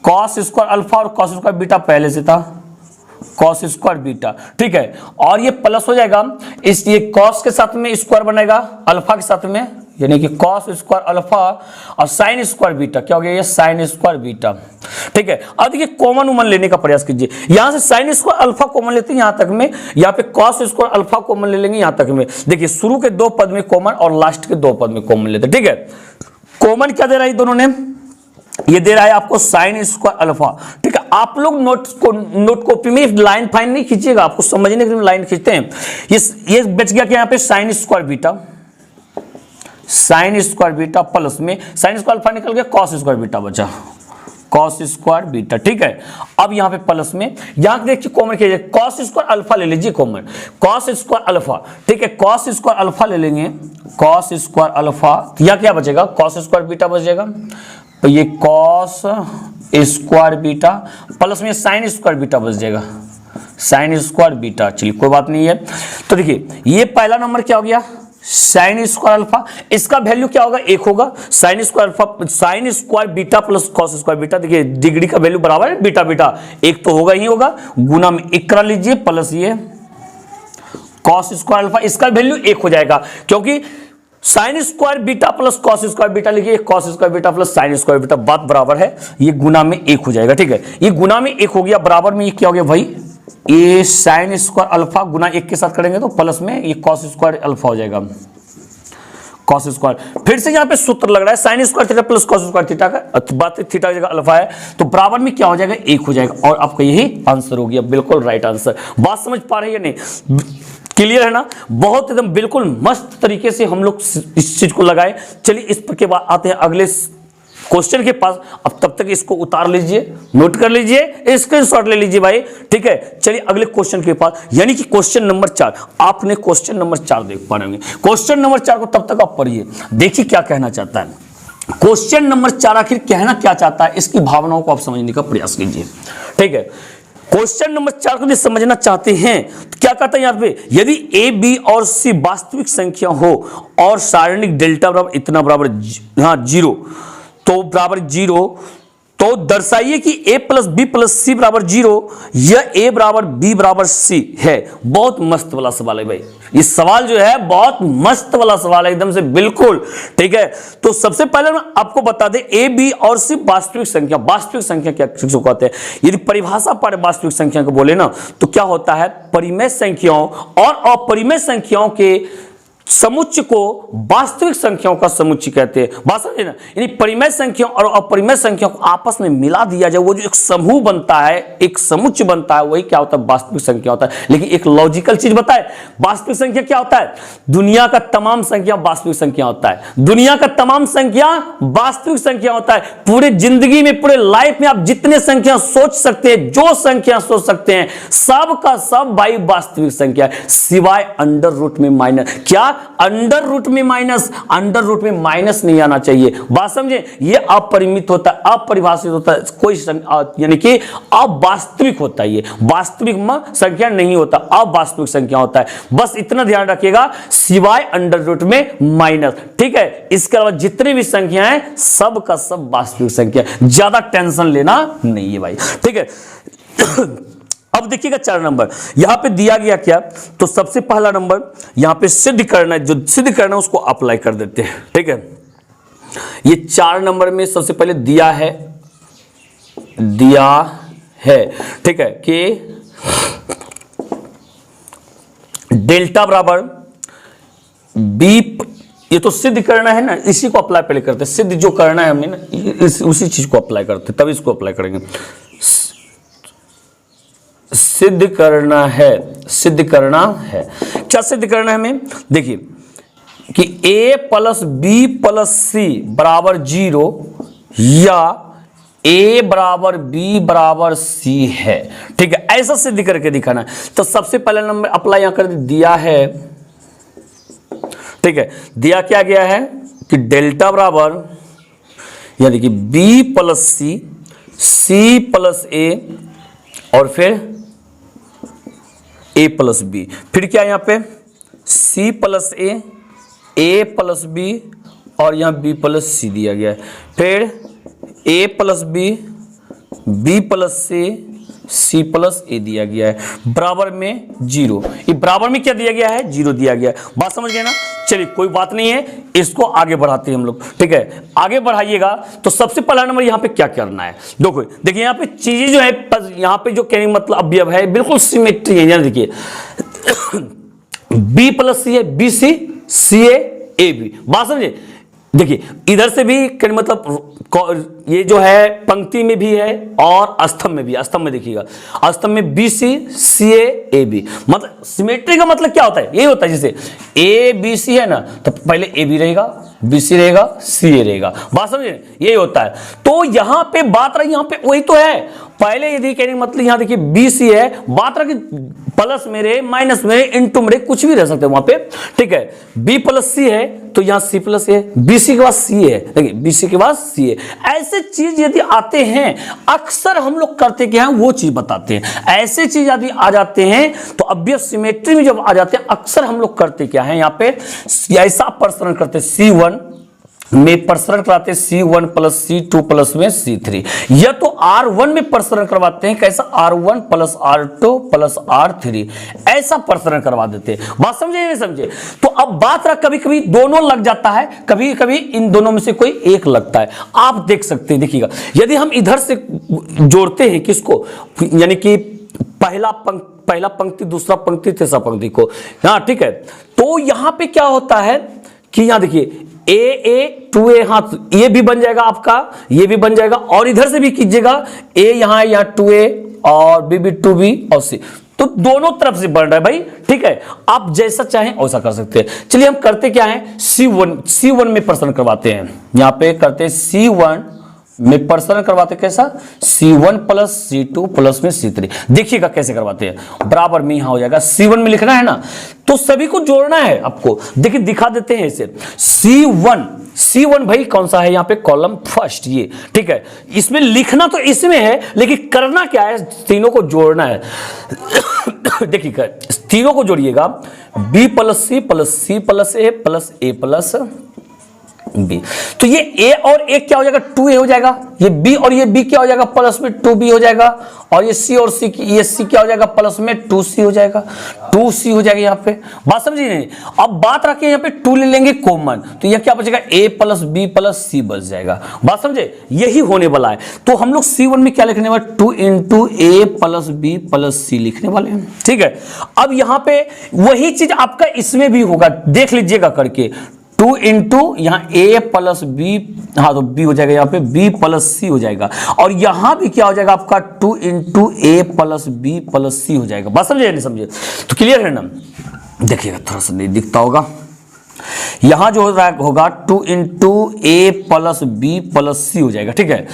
cos स्क्वायर अल्फा और cos स्क्वायर बीटा पहले से था, cos स्क्वायर बीटा, ठीक है। और ये प्लस हो जाएगा, इस ये cos के साथ में स्क्वायर बनेगा अल्फा के साथ में, यानी कि cos स्क्वायर अल्फा और sin स्क्वायर बीटा, क्या हो गया ये sin स्क्वायर बीटा, ठीक है। अब देखिए कॉमन उमन लेने का प्रयास कीजिए, यहां से sin स्क्वायर अल्फा कॉमन लेते हैं यहां तक में, यहां पे cos स्क्वायर अल्फा कॉमन ले लेंगे यहां तक में। देखिए शुरू के 2 पद में कॉमन और लास्ट के 2 पद में कॉमन लेते हैं, ठीक है। कॉमन क्या दे रहा है दोनों ने, ये दे रहा है आपको sin स्क्वायर अल्फा, ठीक है। आप लोग नोट कॉपी में लाइन फाइन नहीं खींचिएगा, आपको समझने के लिए लाइन खींचते हैं। ये बच गया कि यहाँ पे sin square beta, sin square beta plus में sin स्क्वायर अल्फा निकल गया, cos स्क्वायर बीटा बचा, cos स्क्वायर बीटा, ठीक है। अब यहाँ पे प्लस में, यहाँ देखिए कॉमन कीजिए, cos स्क्वायर अल्फा ले लीजिए कॉमन, cos स्क्वायर अल्फा, ठीक है। cos स्क्वायर अल्फा ले लेंगे, cos स्क्वायर अल्फा, यह क्या बचेगा, cos स्क्वायर बीटा बचेगा, तो ये cos स्क्वायर बीटा प्लस में sin स्क्वायर बीटा बच जाएगा, sin स्क्वायर बीटा। चलिए कोई बात नहीं है। तो देखिए ये पहला नंबर क्या हो गया, sin स्क्वायर अल्फा, इसका वैल्यू क्या होगा, 1 होगा, sin square alpha sin square beta plus cos square beta, देखिए डिग्री का वैल्यू बराबर है बीटा बीटा, 1 तो होगा ही होगा, गुना में 1 करा लीजिए, प्लस ये cos स्क्वायर अल्फा, इसका वैल्यू 1 हो जाएगा, क्योंकि sin square beta plus cos square beta लिखिए, cos square beta plus sin square beta, बात बराबर है, ये गुना में 1 हो जाएगा, ठीक है। ये गुना में 1 हो गया, बराबर में ये क्या हो गया भाई, ये sin स्क्वायर अल्फा गुना 1 के साथ करेंगे तो प्लस में ये cos स्क्वायर अल्फा हो जाएगा, cos स्क्वायर। फिर से यहाँ पे सूत्र लग रहा है sin square theta plus cos square theta का, बात थीटा की जगह अल्फा है, तो बराबर में क्या हो जाएगा, 1 हो जाएगा, और आपका यही आंसर हो गया, बिल्कुल राइट आंसर। बात समझ पा रहे हैं या नहीं, क्लियर है ना, बहुत एकदम बिल्कुल मस्त तरीके से हम लोग इस चीज को लगाए। चलिए इस पर के बाद आते हैं अगले क्वेश्चन के पास, अब तब तक इसको उतार लीजिए, नोट कर लीजिए, स्क्रीनशॉट ले लीजिए भाई, ठीक है। चलिए अगले क्वेश्चन के पास, यानी कि क्वेश्चन नंबर 4, आपने क्वेश्चन नंबर 4 देख पा रहे होंगे। क्वेश्चन नंबर 4 को तब तक आप पढ़िए, देखिए क्या कहना चाहता है क्वेश्चन नंबर 4, आखिर कहना क्या चाहता है, इसकी भावनाओं को आप समझने का प्रयास कीजिए, ठीक है। क्वेश्चन नंबर 4 को भी समझना चाहते हैं तो क्या कहता है यहाँ पे, यदि ए बी और सी वास्तविक संख्या हो और सारणिक डेल्टा बराबर इतना बराबर 0, तो बराबर 0, तो दर्शाइए कि a plus B plus C बराबर 0 या a बराबर b बराबर c है। बहुत मस्त वाला सवाल है भाई, ये सवाल जो है बहुत मस्त वाला सवाल है, एकदम से बिल्कुल, ठीक है। तो सबसे पहले मैं आपको बता दें, a b और c वास्तविक संख्या, वास्तविक संख्या क्या कहते हैं, यदि परिभाषा पर वास्तविक संख्या को बोले ना तो क्या होता है, परिमेय संख्याओं और अपरिमेय संख्याओं के समुच्चय को वास्तविक संख्याओं का समुच्चय कहते हैं। बात समझे ना, यानी परिमेय संख्या और अपरिमेय संख्या को आपस में मिला दिया जाए, वो जो एक समूह बनता है, एक समुच्चय बनता है, वही क्या होता है, वास्तविक संख्या होता है। लेकिन एक लॉजिकल चीज बताए, वास्तविक संख्या क्या होता है, दुनिया का तमाम संख्या वास्तविक संख्या होता है, दुनिया का तमाम संख्या वास्तविक संख्या होता है। पूरे जिंदगी में, पूरे लाइफ में आप जितने संख्या सोच सकते हैं, जो संख्या सोच सकते हैं, सब का सब भाई वास्तविक संख्या है, सिवाय अंडर रूट में माइनस। क्या, अंडर रूट में माइनस, अंडर रूट में माइनस नहीं आना चाहिए, बात समझे, ये अपरिमित होता है, अपरिभाषित होता है, कोई यानी कि अवास्तविक होता है, ये वास्तविक में संख्या नहीं होता, अवास्तविक संख्या होता है। बस इतना ध्यान रखिएगा, सिवाय अंडर रूट में माइनस, ठीक है। इसके अलावा जितनी भी संख्या है सब का सब वास्तविक संख्या, ज्यादा टेंशन लेना नहीं है भाई, ठीक है। अब देखिएगा 4 नंबर यहां पे दिया गया क्या, तो सबसे पहला नंबर यहां पे सिद्ध करना है, जो सिद्ध करना है उसको अप्लाई कर देते हैं, ठीक है। ये 4 नंबर में सबसे पहले दिया है, ठीक है, कि डेल्टा बराबर बी, ये तो सिद्ध करना है ना, इसी को अप्लाई पहले करते हैं, सिद्ध जो करना है हमें ना, उसी चीज को अप्लाई करते हैं, तब इसको अप्लाई करेंगे। सिद्ध करना है, सिद्ध करना है, क्या सिद्ध करना है हमें, देखिए कि a plus B plus C बराबर 0 या a बराबर b बराबर c है, ठीक है, ऐसा सिद्ध करके दिखाना है। तो सबसे पहला नंबर अप्लाई यहां कर दिया है, ठीक है, दिया क्या गया है कि डेल्टा बराबर यानी कि b plus c plus a और फिर ए प्लस बी, फिर क्या है यहाँ पे C plus A plus B और यहाँ बी प्लस सी दिया गया है, फिर A plus B plus C plus A दिया गया है, बराबर में 0। ये बराबर में क्या दिया गया है, 0 दिया गया है। बात समझ गए ना। चलिए कोई बात नहीं है, इसको आगे बढ़ाते हैं हम लोग, ठीक है। आगे बढ़ाइएगा तो सबसे पहला नंबर यहाँ पे क्या करना है, देखिए यहाँ पे चीजें जो है, यहाँ पे जो कहने मतलब अवयव है बिल्कुल सिमेट्री है। देखिए बी प्लस सी है, बी सी ए बी। बात समझे। देखिए इधर से भी मतलब ये जो है पंक्ति में भी है और स्तंभ में भी। स्तंभ में देखिएगा, स्तंभ में बी सी ए बी, मतलब सिमेट्री का मतलब क्या होता है, ये होता है जैसे ए बी सी है ना, तो पहले ए बी रहेगा, बी सी रहेगा, सी ए रहेगा। बात समझे, यही होता है। तो यहां पे बात रही, यहां पे वही तो है। पहले यदि कहने मतलब यहां देखिए बी सी है, बात रहा कि प्लस मेरे माइनस मेरे इंटू मेरे कुछ भी रह सकते हैं वहां पे, ठीक है। बी प्लस सी है तो यहां सी प्लस है, बी सी के बाद सी है, देखिए बी सी के बाद सी है। ऐसे चीज यदि आते हैं, अक्सर हम लोग करते क्या है वो चीज बताते हैं। ऐसे चीज यदि आ जाते हैं तो अवयव सिमेट्री में जब आ जाते हैं, अक्सर हम लोग करते क्या है, यहाँ पे ऐसा प्रसरण करते C1 में प्रसरण कराते C1 प्लस C2 प्लस में C3, या तो R1 में प्रसरण करवाते हैं, कैसा R1 plus R2 plus R3, ऐसा प्रसरण करवा देते हैं। बात समझे नहीं समझे। तो अब बात रहा, कभी कभी दोनों लग जाता है, कभी कभी इन दोनों में से कोई एक लगता है। आप देख सकते हैं, देखिएगा यदि हम इधर से जोड़ते हैं किसको, यानी कि पहला पंक्ति दूसरा पंक्ति तीसरा पंक्ति को, हाँ ठीक है। तो यहां पे क्या होता है कि यहां देखिए ए 2a, हाँ ये भी बन जाएगा आपका, ये भी बन जाएगा, और इधर से भी कीजिएगा a यहां है, यहां 2a और b 2b और c, तो दोनों तरफ से बन रहा है भाई, ठीक है। आप जैसा चाहें वैसा कर सकते हैं। चलिए हम करते क्या है, C1 में प्रसरण करवाते हैं। यहां पे करते हैं C1 में प्रसरण करवाते, कैसा C1 प्लस C2 प्लस में C3। देखिएगा कैसे करवाते हैं, बराबर में यहां हो जाएगा, C1 में लिखना है ना, तो सभी को जोड़ना है आपको। देखिए दिखा देते हैं इसे, C1 भाई कौन सा है, यहाँ पे कॉलम फर्स्ट, ये ठीक है। इसमें लिखना तो इसमें है, लेकिन करना क्या है, तीनों को जोड़ना है। देखिए तीनों को जोड़िएगा, B plus C plus C plus A plus A plus B, तो ये ए और ए क्या हो जाएगा, 2a हो जाएगा। ये बी और ये बी क्या हो जाएगा, प्लस में 2b हो जाएगा। और ये सी और सी, ये सी क्या हो जाएगा, प्लस में 2c हो जाएगा, 2c हो जाएगा यहाँ पे। बात समझिए नहीं। अब बात रखें यहाँ पे 2 ले लेंगे कॉमन, तो यह क्या बचेगा, a प्लस बी प्लस सी बच जाएगा। बात समझे, यही होने वाला है। तो हम लोग C1 में क्या लिखने वाले, 2 इंटू ए प्लस बी प्लस सी लिखने वाले हैं, ठीक है। अब यहाँ पे वही चीज आपका इसमें भी होगा, देख लीजिएगा करके, 2 इंटू यहाँ a प्लस बी, हाँ तो b हो जाएगा यहाँ पे, b प्लस सी हो जाएगा। और यहाँ भी क्या हो जाएगा आपका, 2 इंटू ए प्लस बी प्लस सी हो जाएगा। बात समझे नहीं समझे, तो क्लियर है ना। देखिएगा थोड़ा सा नहीं दिखता होगा, यहाँ जो होगा 2 इंटू ए प्लस बी प्लस सी हो जाएगा, ठीक है।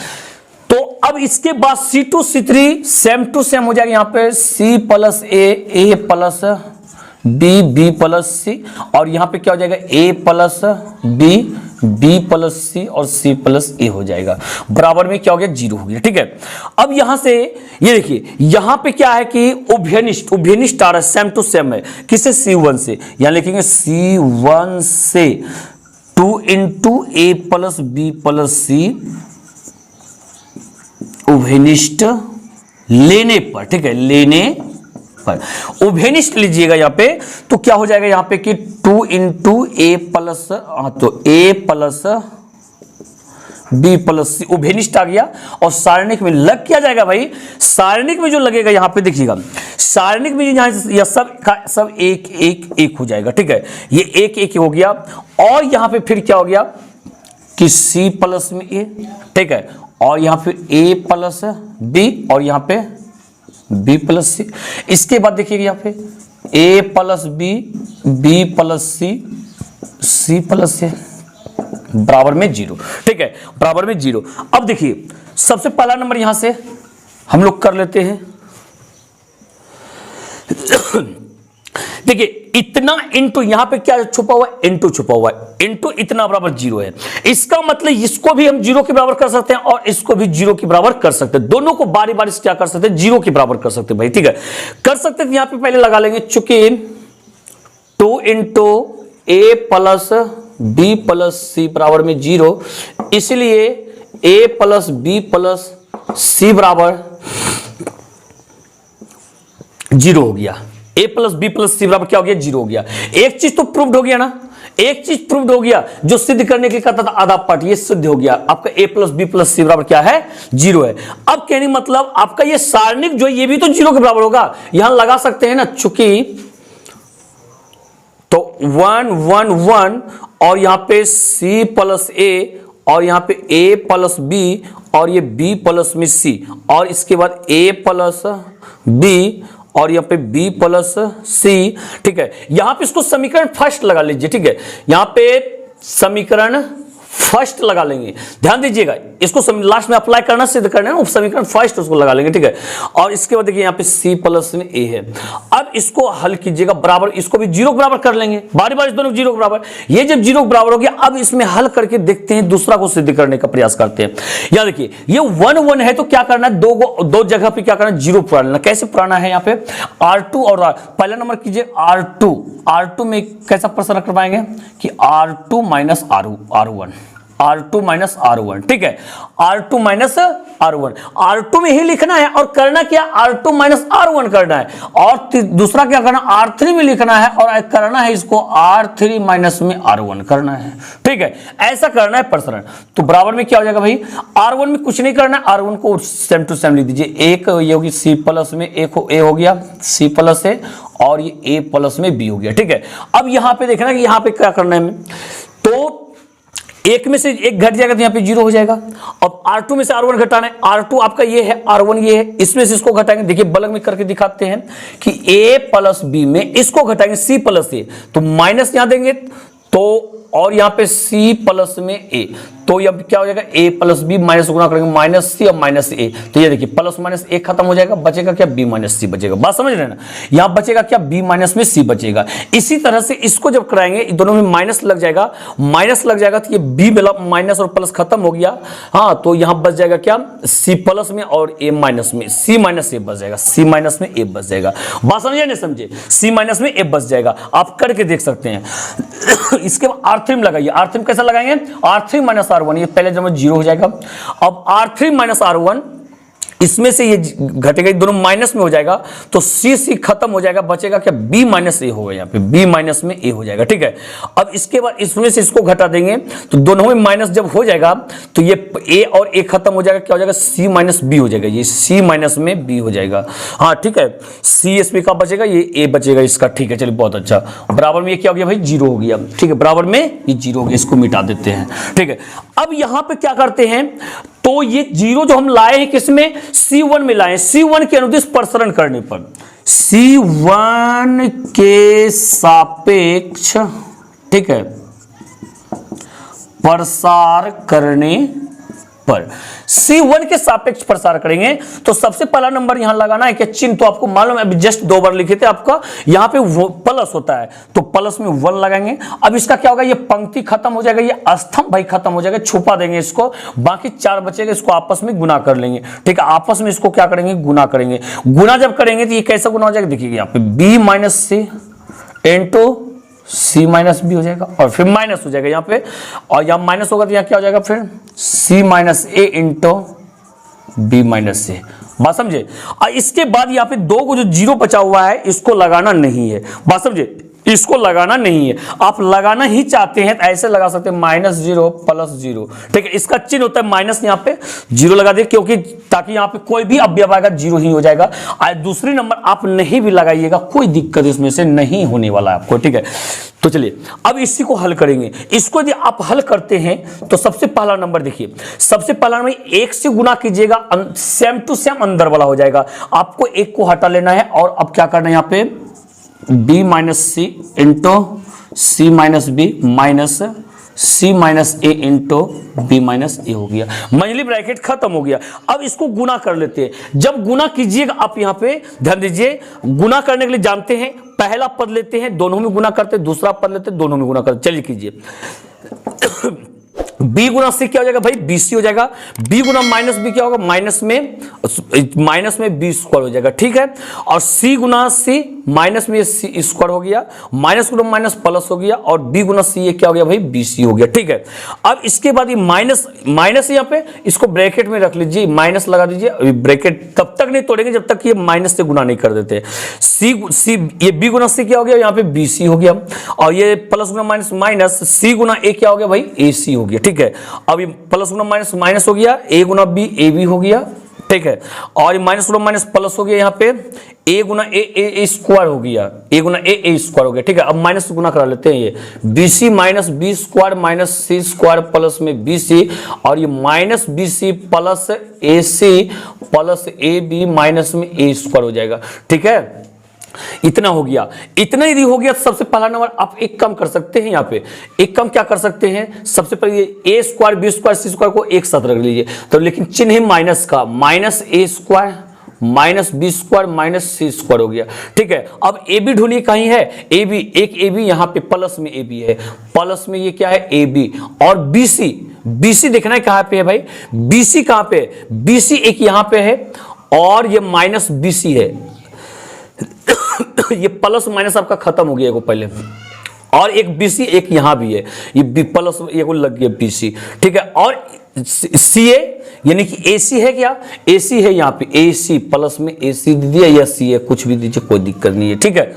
तो अब इसके बाद C2 C3 same to same हो जाएगा, यहाँ पे C plus A plus B plus सी, और यहां पे क्या हो जाएगा, ए प्लस बी प्लस सी और सी प्लस ए हो जाएगा। बराबर में क्या हो गया, 0 हो गया, ठीक है। अब यहां से ये देखिए, यहां पे क्या है कि उभयनिष्ठ आ रहा है, सेम टू सेम है, किससे, C1 से। यहां लिखेंगे C1 से 2 इंटू ए प्लस बी प्लस सी उभयनिष्ठ लेने पर, ठीक है, लेने पर उभयनिष्ठ लीजिएगा यहाँ पे, तो क्या हो जाएगा यहाँ पे कि 2 इंटू ए प्लस, तो ए प्लस बी प्लस सी उभयनिष्ठ आ गया। और सारणिक में लग क्या जाएगा भाई, सारणिक में जो लगेगा यहाँ पे देखिएगा, सारणिक में यहाँ यह सब एक हो जाएगा, ठीक है। ये एक हो गया, और यहाँ पे फिर क्या हो गया कि सी प्लस में ए, ठीक है, और यहाँ फिर ए प्लस बी, और यहाँ पे बी प्लस सी। इसके बाद देखिएगा यहाँ पे A plus B plus C plus C, बराबर में 0, ठीक है, बराबर में 0। अब देखिए सबसे पहला नंबर यहां से हम लोग कर लेते हैं। देखिए इतना इंटू यहां पे क्या छुपा हुआ है, इंटू छुपा हुआ है, इंटू इतना बराबर 0 है। इसका मतलब इसको भी हम 0 के बराबर कर सकते हैं और इसको भी 0 के बराबर कर सकते हैं, दोनों को बारी बारी से क्या कर सकते हैं, 0 के बराबर कर सकते हैं भाई, ठीक है। कर सकते हैं, यहां पे पहले लगा लेंगे, चूंकि 2 इंटू ए प्लस बी प्लस सी बराबर में 0, इसलिए ए प्लस बी प्लस सी बराबर 0 हो गया। ए प्लस बी प्लस सी बराबर क्या हो गया, 0 हो गया। एक चीज तो प्रूव्ड हो गया ना, एक चीज प्रूव्ड हो गया, जो सिद्ध करने के लिए कहता था आधा पार्ट, ये सिद्ध हो गया। आपका ए प्लस बी प्लस सी बराबर क्या है, 0 है। अब कहने मतलब आपका ये सारणिक जो ये भी तो 0 के बराबर होगा, यहां लगा सकते हैं ना, चूंकि तो 1 1 1 और यहां पे c प्लस ए और यहां पे a प्लस बी और ये b प्लस में c और इसके बाद a प्लस b और यहाँ पे b प्लस c, ठीक है। यहां पे इसको समीकरण फर्स्ट लगा लीजिए, ठीक है। यहां पे समीकरण फर्स्ट लगा लेंगे, ध्यान दीजिएगा, इसको लास्ट में अप्लाई करना, सिद्ध करना है, समीकरण फर्स्ट उसको लगा लेंगे, ठीक है। और इसके बाद देखिए यहाँ पे c प्लस में a है। अब इसको हल कीजिएगा, बराबर इसको भी 0 के बराबर कर लेंगे, बारी बारी दोनों 0 के बराबर। ये जब 0 के बराबर हो गया, अब इसमें हल करके देखते हैं, दूसरा को सिद्ध करने का प्रयास करते हैं। याद देखिए ये 1 1 है तो क्या करना है, दो जगह पे क्या करना है, 0 पुरा लेना। कैसे पुराना है, यहाँ पे R2 और पहला नंबर कीजिए R2 में कैसा प्रश्न रख पाएंगे कि R2 minus R1, R2 minus R1, ठीक है। R2 माइनस R1, R2 में ही लिखना है और करना क्या, R2 माइनस R1 करना है, और दूसरा क्या करना, R3 में लिखना है और करना है इसको R3 माइनस में R1 करना है, ठीक है। ऐसा करना है प्रसरण। तो बराबर में क्या हो जाएगा भाई, R1 में कुछ नहीं करना है, R1 को सेम टू सेम लिख दीजिए। एक ये होगी C प्लस में एक ए हो गया, C प्लस है, और ये A प्लस में B हो गया, ठीक है। अब यहां पे देखना कि यहां पे क्या करना है, तो एक में से एक घट जाएगा तो यहाँ पे 0 हो जाएगा। अब R2 में से R1 घटाना है, R2 आपका ये है, R1 ये है, इसमें से इसको घटाएंगे। देखिए बलग में करके दिखाते हैं कि A प्लस बी में इसको घटाएंगे C प्लस ए, तो माइनस यहां देंगे, तो और यहाँ पे C प्लस में A, तो ये क्या हो जाएगा, A प्लस बी माइनस गुना करेंगे माइनस C और माइनस A, तो ये देखिए प्लस माइनस A खत्म हो जाएगा, बचेगा क्या, B माइनस C बचेगा। बात समझ रहे हैं ना, यहाँ बचेगा क्या, B माइनस में C बचेगा। इसी तरह से इसको जब कराएंगे, दोनों में माइनस लग जाएगा, तो ये B माइनस और प्लस खत्म हो गया, हाँ, तो यहाँ बच जाएगा क्या, C प्लस में और A माइनस में, C माइनस A बच जाएगा, C माइनस में A बच जाएगा। बात समझे नहीं समझे, C माइनस में A बच जाएगा, आप करके देख सकते हैं। इसके बाद R3 में लगाइए, R3 कैसा लगाएंगे, R3 माइनस R1, ये पहले जब 0 हो जाएगा। अब R3 माइनस R1, इसमें से ये घटेगा, दोनों माइनस में हो जाएगा, तो C खत्म हो जाएगा, बचेगा क्या, B माइनस ए होगा, यहाँ पे B माइनस में ए हो जाएगा, ठीक है। अब इसके बाद इसमें से इसको घटा देंगे, तो दोनों में माइनस जब हो जाएगा तो ये A और A खत्म हो जाएगा, क्या हो जाएगा, C माइनस B हो जाएगा, ये C माइनस में B हो जाएगा, हाँ, ठीक है। C इसमें का बचेगा, ये A बचेगा इसका, ठीक है, चलिए बहुत अच्छा। बराबर में ये क्या हो गया भाई, 0 हो गया, ठीक है, बराबर में ये 0 हो गया, इसको मिटा देते हैं, ठीक है। अब यहाँ पे क्या करते हैं, तो ये 0 जो हम लाए हैं किसमें, C1 में लाए, C1 के अनुदिश प्रसरण करने पर, C1 के सापेक्ष, ठीक है, प्रसार करने पर, C1 के सापेक्ष प्रसार करेंगे, तो सबसे पहला नंबर यहां लगाना है, क्या चिन्ह, तो आपको मालूम है, अभी जस्ट 2 बार लिखे थे, आपका यहां पे प्लस होता है, तो प्लस में 1 लगाएंगे। अब इसका क्या होगा, ये पंक्ति खत्म हो जाएगा, ये स्तंभ भाई खत्म हो जाएगा, छुपा देंगे इसको, बाकी 4 बचेगा, इसको आपस में गुना कर लेंगे, ठीक है। आपस में इसको क्या करेंगे, गुना करेंगे। गुना जब करेंगे तो ये कैसा गुना हो जाएगा, देखिए यहाँ पे B minus C into C minus B हो जाएगा, और फिर माइनस हो जाएगा यहाँ पे, और यहाँ माइनस होगा तो यहाँ क्या हो जाएगा, फिर C minus A into B minus ए। बात समझे। और इसके बाद यहाँ पे 2 को जो 0 बचा हुआ है, इसको लगाना नहीं है, बात समझे, इसको लगाना नहीं है। आप लगाना ही चाहते हैं तो ऐसे लगा सकते हैं, -0 + 0, ठीक है। इसका चिन्ह होता है माइनस, यहाँ पे 0 लगा दे, क्योंकि ताकि यहाँ पे कोई भी अवयव आएगा 0 ही हो जाएगा। और दूसरी नंबर आप नहीं भी लगाइएगा, कोई दिक्कत इसमें से नहीं होने वाला है आपको, ठीक है। तो चलिए अब इसी को हल करेंगे। इसको यदि आप हल करते हैं तो सबसे पहला नंबर देखिए, सबसे पहला नंबर 1 से गुना कीजिएगा, सेम टू सेम अंदर वाला हो जाएगा। आपको 1 को हटा लेना है, और अब क्या करना है, यहाँ पे B minus C into C minus B minus C minus A into B minus A हो गया, मंझली ब्रैकेट खत्म हो गया। अब इसको गुना कर लेते हैं। जब गुना कीजिएगा आप यहाँ पे ध्यान दीजिए, गुना करने के लिए जानते हैं पहला पद लेते हैं दोनों में गुना करते हैं, दूसरा पद लेते हैं दोनों में गुना करते। चलिए कीजिए, b गुना सी क्या हो जाएगा भाई, बी सी हो जाएगा। b गुना माइनस बी क्या होगा, माइनस में बी स्क्वायर हो जाएगा, ठीक है। और c गुना सी माइनस में सी स्क्वायर हो गया, माइनस गुना माइनस प्लस हो गया, और b गुना सी ये क्या हो गया भाई, बी सी हो गया, ठीक है। अब इसके बाद ये माइनस यहाँ पे इसको ब्रैकेट में रख लीजिए, माइनस लगा दीजिए। ब्रैकेट तब तक नहीं तोड़ेंगे जब तक ये माइनस से गुना नहीं कर देते। सी ये b गुना सी क्या हो गया, यहाँ पे बी सी हो गया, और ये प्लस गुना माइनस सी गुना ए क्या हो गया भाई, ए सी हो गया, ठीक है। अब ये प्लस गुना माइनस माइनस हो गया, ए गुना बी ए बी हो गया, ठीक है। और ये माइनस गुना माइनस प्लस हो गया, यहाँ पे ए गुना ए स्क्वायर हो गया, ए गुना ए स्क्वायर हो गया, ठीक है। अब माइनस गुना करा लेते हैं, ये B C minus B square minus C square plus में बी सी, और ये minus B C plus A C plus A B minus में ए स्क्वायर हो जाएगा, ठीक है। इतना हो गया, इतना यदि हो गया तो सबसे पहला नंबर आप एक कम कर सकते हैं। यहाँ पे एक कम क्या कर सकते हैं, सबसे पहले ये ए square B square C square को एक साथ रख लीजिए, तो लेकिन चिन्ह है माइनस का, minus A square minus B square minus C square हो गया, ठीक है। अब ए बी ढूंढिए कहीं है, ए बी, एक ए बी यहाँ पे प्लस में ए बी है, प्लस में ये क्या है ए बी, और बी सी देखना है कहाँ पे है भाई, बी सी कहाँ पे है, बी सी एक यहाँ पे है, और ये माइनस बी सी है। ये प्लस माइनस आपका खत्म हो गया को पहले, और एक बीसी एक यहां भी है, ये बी प्लस ये को लग गया बीसी, ठीक है। और सी ए यानी कि एसी है, क्या एसी है, यहाँ पे एसी प्लस में एसी दीजिए या सी ए कुछ भी दीजिए, कोई दिक्कत नहीं है, ठीक है।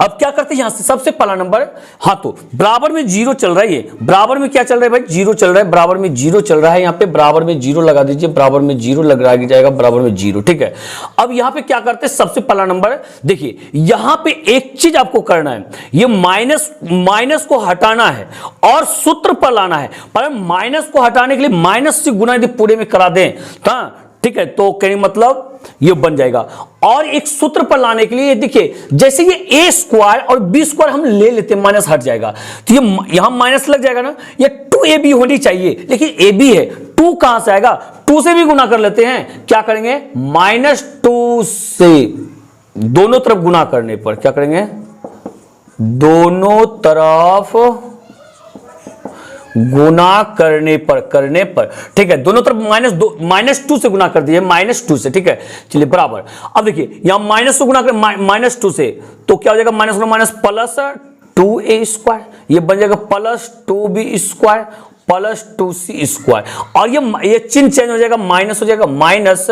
अब क्या करते हैं, यहां से सबसे पहला नंबर, हाँ तो बराबर में जीरो चल रहा है, ये बराबर में क्या चल रहा है भाई, जीरो चल रहा है, बराबर में जीरो चल रहा है, यहाँ पे बराबर में जीरो लगा दीजिए, बराबर में जीरो लग रहा जाएगा, बराबर में जीरो, ठीक है। अब यहाँ पे क्या करते हैं, सबसे पहला नंबर देखिए, यहाँ पे एक चीज आपको करना है, ये माइनस को हटाना है और सूत्र पर लाना है, पर माइनस को हटाने के लिए माइनस से गुना यदि पूरे में करा दें, ठीक है, तो कहने मतलब ये बन जाएगा। और एक सूत्र पर लाने के लिए देखिए, जैसे ये ए स्क्वायर और बी स्क्वायर हम ले लेते हैं, माइनस हट जाएगा, तो ये यहां माइनस लग जाएगा ना, ये 2ab होनी चाहिए, लेकिन ab है, 2 कहां से आएगा, 2 से भी गुना कर लेते हैं, क्या करेंगे, -2 से दोनों तरफ गुना करने पर क्या करेंगे, दोनों तरफ गुना करने पर, ठीक है, दोनों तरफ -2 से गुना कर दिए, -2 से, ठीक है। चलिए बराबर, अब देखिए यहां माइनस से गुना कर -2 से, तो क्या हो जाएगा, minus minus plus 2a square, ये बन जाएगा plus 2b square plus 2c square, और ये चिन्ह चेंज हो जाएगा, माइनस हो जाएगा, minus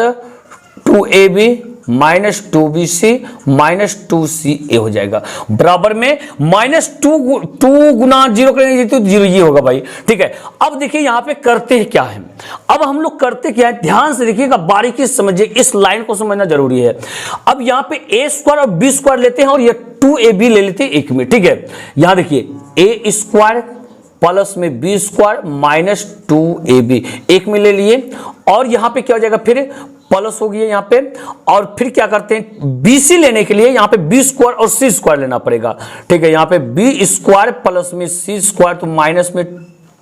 2ab minus 2bc minus 2ca हो जाएगा, बराबर में -2 गुना जीरो करेंगे तो जीरो ये होगा भाई, ठीक है। अब देखिए यहाँ पे करते हैं क्या है, अब हम लोग करते क्या है, ध्यान से देखिएगा, बारीकी से समझिए, इस लाइन को समझना जरूरी है। अब यहाँ पे a स्क्वायर और b स्क्वायर लेते हैं, और ये 2ab ले लेते हैं एक में, ठीक है। यहाँ देखिए a स्क्वायर प्लस में बी स्क्वायर माइनस 2ab एक में ले लिए, और यहां पे क्या हो जाएगा, फिर प्लस हो गया यहाँ पे, और फिर क्या करते हैं, बीसी लेने के लिए यहाँ पे बी स्क्वायर और सी स्क्वायर लेना पड़ेगा, ठीक है। यहाँ पे बी स्क्वायर प्लस में सी स्क्वायर, तो माइनस में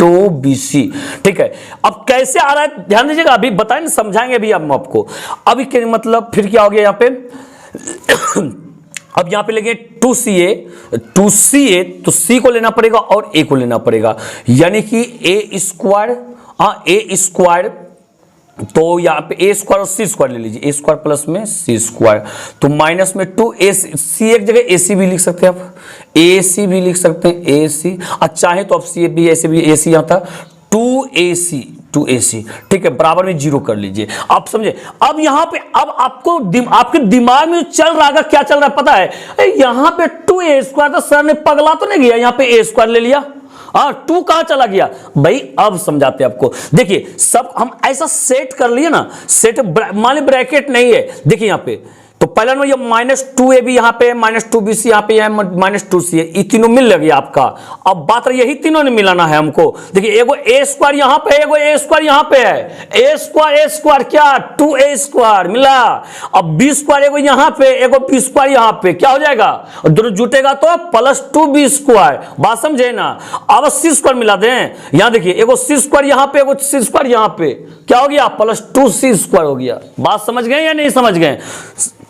2bc, ठीक है। अब कैसे आ रहा है ध्यान दीजिएगा, अभी बताएं समझाएंगे अभी हम आपको। अभी के मतलब फिर क्या हो गया यहाँ पे अब यहां पे लेंगे 2ca, तो c को लेना पड़ेगा और a को लेना पड़ेगा, यानी कि a स्क्वायर, तो यहां पे a स्क्वायर और c स्क्वायर ले लीजिए, a स्क्वायर प्लस में c स्क्वायर, तो माइनस में 2ac, एक जगह ac भी लिख सकते हैं आप, ac भी लिख सकते हैं, ac, अच्छा चाहे तो आप c भी ऐसे भी ac यहां था, 2ac, ठीक है, बराबर में जीरो कर लीजिए, आप समझे। अब यहां पे अब आपको आपके दिमाग में चल रहा है, क्या चल रहा है पता है, यहां पे 2a स्क्वायर, तो सर ने पगला तो नहीं गया, यहां पे a स्क्वायर ले लिया, 2 कहां चला गया भाई, अब समझाते हैं आपको। देखिए सब हम ऐसा सेट कर लिए ना, सेट मान ली ब्रैकेट नहीं है, देखिए यहां पे तो पहला नंबर ये -2ab यहाँ पे, -2bc यहाँ पे, -2c है, ये तीनों मिल गया आपका। अब बात रही यही तीनों ने मिलाना है हमको। देखिए एगो a स्क्वायर यहाँ पे, एगो a स्क्वायर यहाँ पे है, a स्क्वायर क्या 2a स्क्वायर मिला। अब b स्क्वायर एगो यहाँ पे, एगो b स्क्वायर यहाँ पे, क्या हो जाएगा दोनों जुटेगा तो +2b स्क्वायर। बात समझे ना। अब c स्क्वायर मिला दें, यहाँ देखिए एगो c स्क्वायर यहाँ पे, एगो c स्क्वायर यहाँ पे, क्या हो गया +2c स्क्वायर हो गया। बात समझ गए या नहीं समझ गए,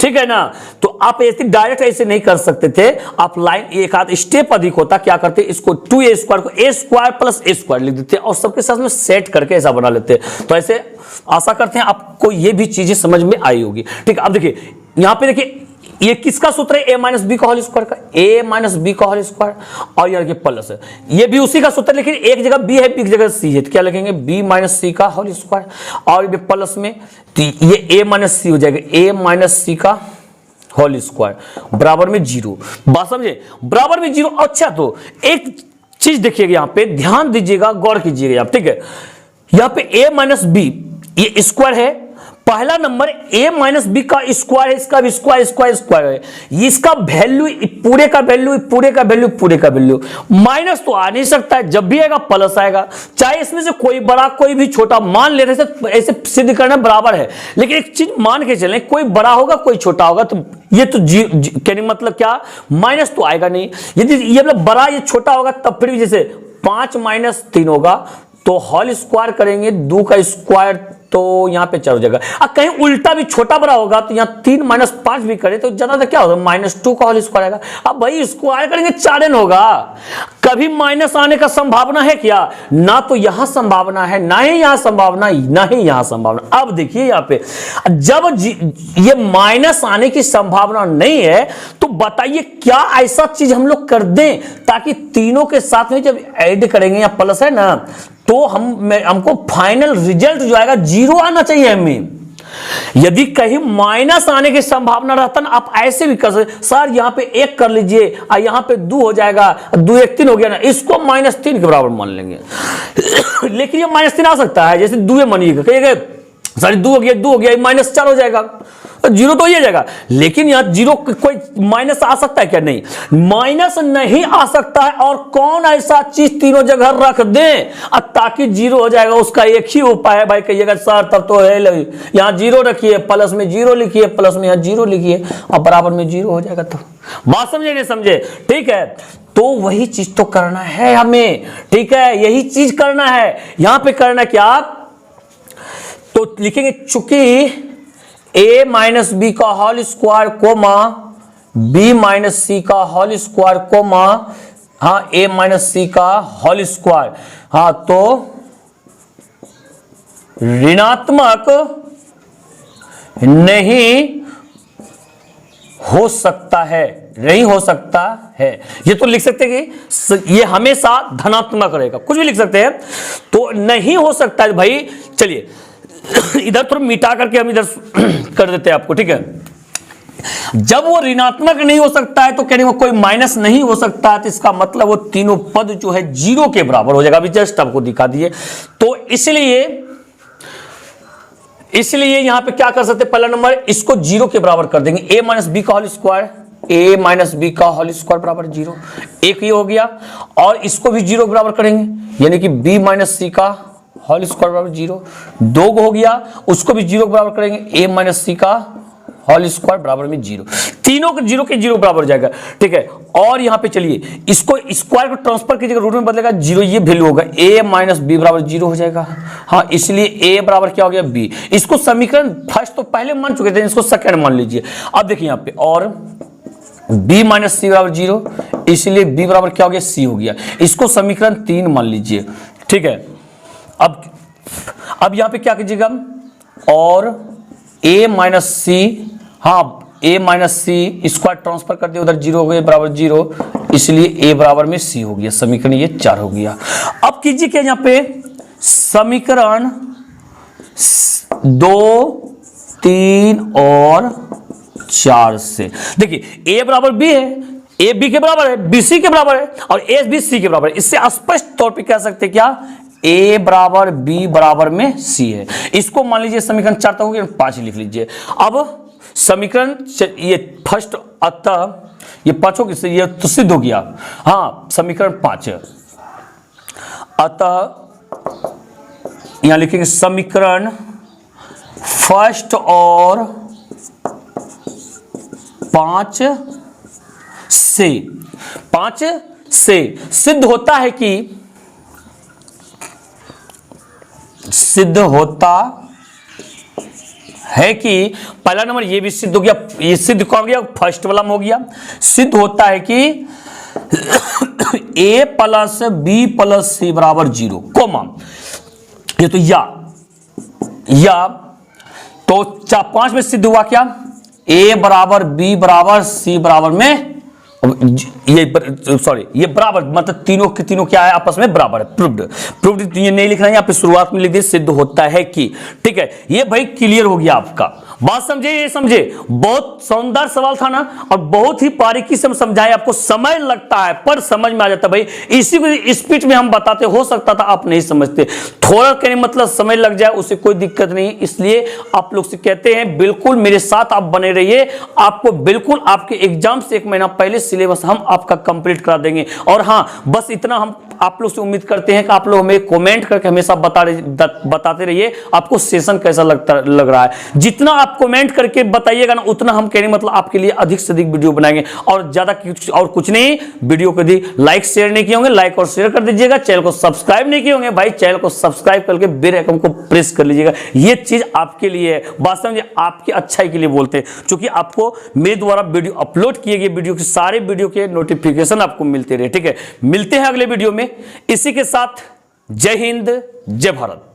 ठीक है ना। तो आप ऐसे डायरेक्ट ऐसे नहीं कर सकते थे, आप लाइन एक आध स्टेप अधिक होता, क्या करते इसको 2a स्क्वायर को a स्क्वायर + a स्क्वायर लिख देते और सबके साथ में सेट करके ऐसा बना लेते। तो ऐसे आशा करते हैं आपको ये भी चीजें समझ में आई होगी। ठीक है, अब देखिए यहां पे देखिए ये किसका सूत्र है, a - b का होल स्क्वायर का, a - b का होल स्क्वायर, और यार के प्लस है, ये भी उसी का सूत्र, लेकिन एक जगह b है, एक जगह c है, तो क्या लिखेंगे b - c का होल स्क्वायर, और ये प्लस में तो ये a - c हो जाएगा, a - c का होल स्क्वायर बराबर में 0। बात समझे, बराबर में 0। अच्छा तो एक चीज देखिएगा यहाँ पे, ध्यान दीजिएगा, गौर कीजिएगा आप, ठीक है। यहाँ पे a - b ये स्क्वायर है, पहला नंबर a - b का स्क्वायर है, इसका भी स्क्वायर है, इसका वैल्यू पूरे का वैल्यू माइनस तो आ नहीं सकता है, जब भी आएगा प्लस आएगा, चाहे इसमें से कोई बड़ा कोई भी छोटा मान ले रहे थे, ऐसे सिद्ध करना बराबर है। लेकिन एक चीज मान के चलें, कोई बड़ा होगा कोई छोटा होगा, तो ये तो कहने मतलब क्या, माइनस तो आएगा नहीं। यदि ये मतलब बड़ा ये छोटा होगा तब फिर भी जैसे 5 - 3 होगा तो होल स्क्वायर करेंगे, 2 का स्क्वायर तो यहां पे 4 हो जाएगा। अब कहीं उल्टा भी छोटा बड़ा होगा तो यहां 3 - 5 भी करे तो ज्यादा तो क्या होगा, -2 का होल स्क्वायर आएगा। अब भाई स्क्वायर करेंगे 4n होगा, कभी माइनस आने का संभावना है क्या, ना तो यहां संभावना है, ना ही यहां संभावना, ना ही यहां संभावना। अब देखिए यहां पे जब ये माइनस आने की संभावना नहीं है तो बताइए क्या ऐसा चीज हम लोग कर दें ताकि तीनों के साथ में जब ऐड करेंगे या प्लस है ना, तो हमको फाइनल रिजल्ट जो आएगा 0 आना चाहिए हमें। यदि कहीं माइनस आने की संभावना रहता ना, आप ऐसे भी कर सकते, सर यहां पे 1 कर लीजिए और यहां पे 2 हो जाएगा, 2 1 3 हो गया ना, इसको -3 के बराबर मान लेंगे। लेकिन ये -3 आ सकता है, जैसे 2 मानिएगा, कहिएगा सर 2 हो गया -4 हो जाएगा, 0 तो ही आ जाएगा। लेकिन यहां 0 कोई माइनस आ सकता है क्या, नहीं, माइनस नहीं आ सकता है। और कौन ऐसा चीज तीनों जगह रख दें ताकि 0 हो जाएगा, उसका एक ही उपाय है भाई। कहिएगा सर तब तो है, यहां 0 रखिए, प्लस में 0 लिखिए, प्लस में यहां 0 लिखिए और बराबर में 0 हो जाएगा। तो बात समझे नहीं समझे, ठीक है। तो वही चीज तो करना है हमें, ठीक है, यही चीज करना है। यहां पे करना क्या, तो लिखेंगे चूंकि a - b का whole square comma b - c का होल स्क्वायर कोमा हाँ a - c का होल स्क्वायर, हाँ तो ऋणात्मक नहीं हो सकता है, नहीं हो सकता है। ये तो लिख सकते हैं कि ये हमेशा धनात्मक रहेगा, कुछ भी लिख सकते हैं। तो नहीं हो सकता है भाई, चलिए इधर थोड़ा मिटा करके हम इधर कर देते हैं आपको, ठीक है। जब वो ऋणात्मक नहीं हो सकता है तो कहने को कोई माइनस नहीं हो सकता है, तो इसका मतलब वो तीनों पद जो है 0 के बराबर हो जाएगा। अभी जस्ट आपको दिखा दिए। तो इसलिए यहां पे क्या कर सकते हैं, पहला नंबर इसको 0 के बराबर कर देंगे, a - b का होल स्क्वायर, a - b का होल स्क्वायर बराबर 0, एक ये हो गया। और इसको भी 0 के बराबर करेंगे, यानी कि b - c का होल स्क्वायर बराबर 0, 2 हो गया, उसको भी 0 के बराबर करेंगे, a - c का होल स्क्वायर बराबर में 0, तीनों के 0 के 0 बराबर जाएगा, ठीक है। और यहां पे चलिए इसको स्क्वायर को ट्रांसफर कीजिएगा, रूट में बदलेगा 0, ये वैल्यू होगा a - b बराबर 0 हो जाएगा। हाँ, इसलिए a बराबर क्या हो गया b। इसको समीकरण फर्स्ट तो पहले मान चुके थे, इसको सेकंड मान लीजिए। अब देखिए यहाँ पे, और b - c बराबर 0, इसलिए b बराबर क्या हो गया c हो गया। इसको समीकरण 3 मान लीजिए, ठीक है। अब यहां पे क्या कीजिएगा, और a - c, हाँ a - c स्क्वायर ट्रांसफर कर दिया, उधर 0 हो गया बराबर 0, इसलिए a बराबर में c हो गया। समीकरण ये 4 हो गया। अब कीजिए क्या, यहां पे समीकरण 2, 3 और 4 से देखिए a बराबर b है, a b के बराबर है, b c के बराबर है, और a b c के बराबर है। इससे स्पष्ट तौर पे कह सकते हैं क्या, a बराबर b बराबर में c है। इसको मान लीजिए समीकरण 4 तक हो गया, 5 लिख लीजिए। अब समीकरण ये फर्स्ट, अतः ये पांचों किससे, ये तो सिद्ध हो गया। हाँ, समीकरण 5, अतः यहां लिखेंगे समीकरण फर्स्ट और 5 से सिद्ध होता है कि, सिद्ध होता है कि, पहला नंबर ये भी सिद्ध हो गया, ये सिद्ध कौन हो गया, फर्स्ट वाला में हो गया। सिद्ध होता है कि a plus B plus C बराबर 0, कोमा, ये तो या तो 5 में सिद्ध हुआ क्या, a बराबर b बराबर c बराबर में, ये सॉरी ये बराबर, मतलब तीनों के तीनों क्या है, आपस में बराबर है। प्रूव्ड ये नहीं लिखना है, यहाँ पे शुरुआत में लिख दिए सिद्ध होता है कि। ठीक है, ये भाई क्लियर हो गया आपका, बात समझे, ये समझे। बहुत शानदार सवाल था ना, और बहुत ही बारीकी से हम समझाए आपको, समय लगता है पर समझ में आ जाता है भाई। इसी को स्पीड में हम बताते, हो सकता था आप नहीं समझते, थोड़ा कहने मतलब समय लग जाए, उससे कोई दिक्कत नहीं। इसलिए आप लोग से कहते हैं बिल्कुल मेरे साथ आप बने रहिए, आपको बिल्कुल आपके एग्जाम से 1 महीना पहले सिलेबस हम आपका कंप्लीट करा देंगे। और हाँ, बस इतना हम आप लोग से उम्मीद करते हैं कि आप लोग हमें कमेंट करके हमेशा बताते रहिए आपको सेशन कैसा लग रहा है। जितना आप कमेंट करके बताइएगा ना, उतना हम कहने मतलब आपके लिए अधिक से अधिक वीडियो बनाएंगे। और ज्यादा और कुछ नहीं, वीडियो को दी लाइक शेयर नहीं किए होंगे, लाइक और शेयर कर दीजिएगा। चैनल को सब्सक्राइब नहीं किए होंगे भाई, चैनल को सब्सक्राइब करके बेल आइकन को प्रेस कर लीजिएगा। ये चीज आपके लिए है, वास्तव में आपकी अच्छाई के लिए बोलते हैं, क्योंकि आपको मेरे द्वारा वीडियो अपलोड किए गए वीडियो के सारे वीडियो के नोटिफिकेशन आपको मिलते रहे। ठीक है, मिलते हैं अगले वीडियो में। इसी के साथ जय हिंद, जय भारत।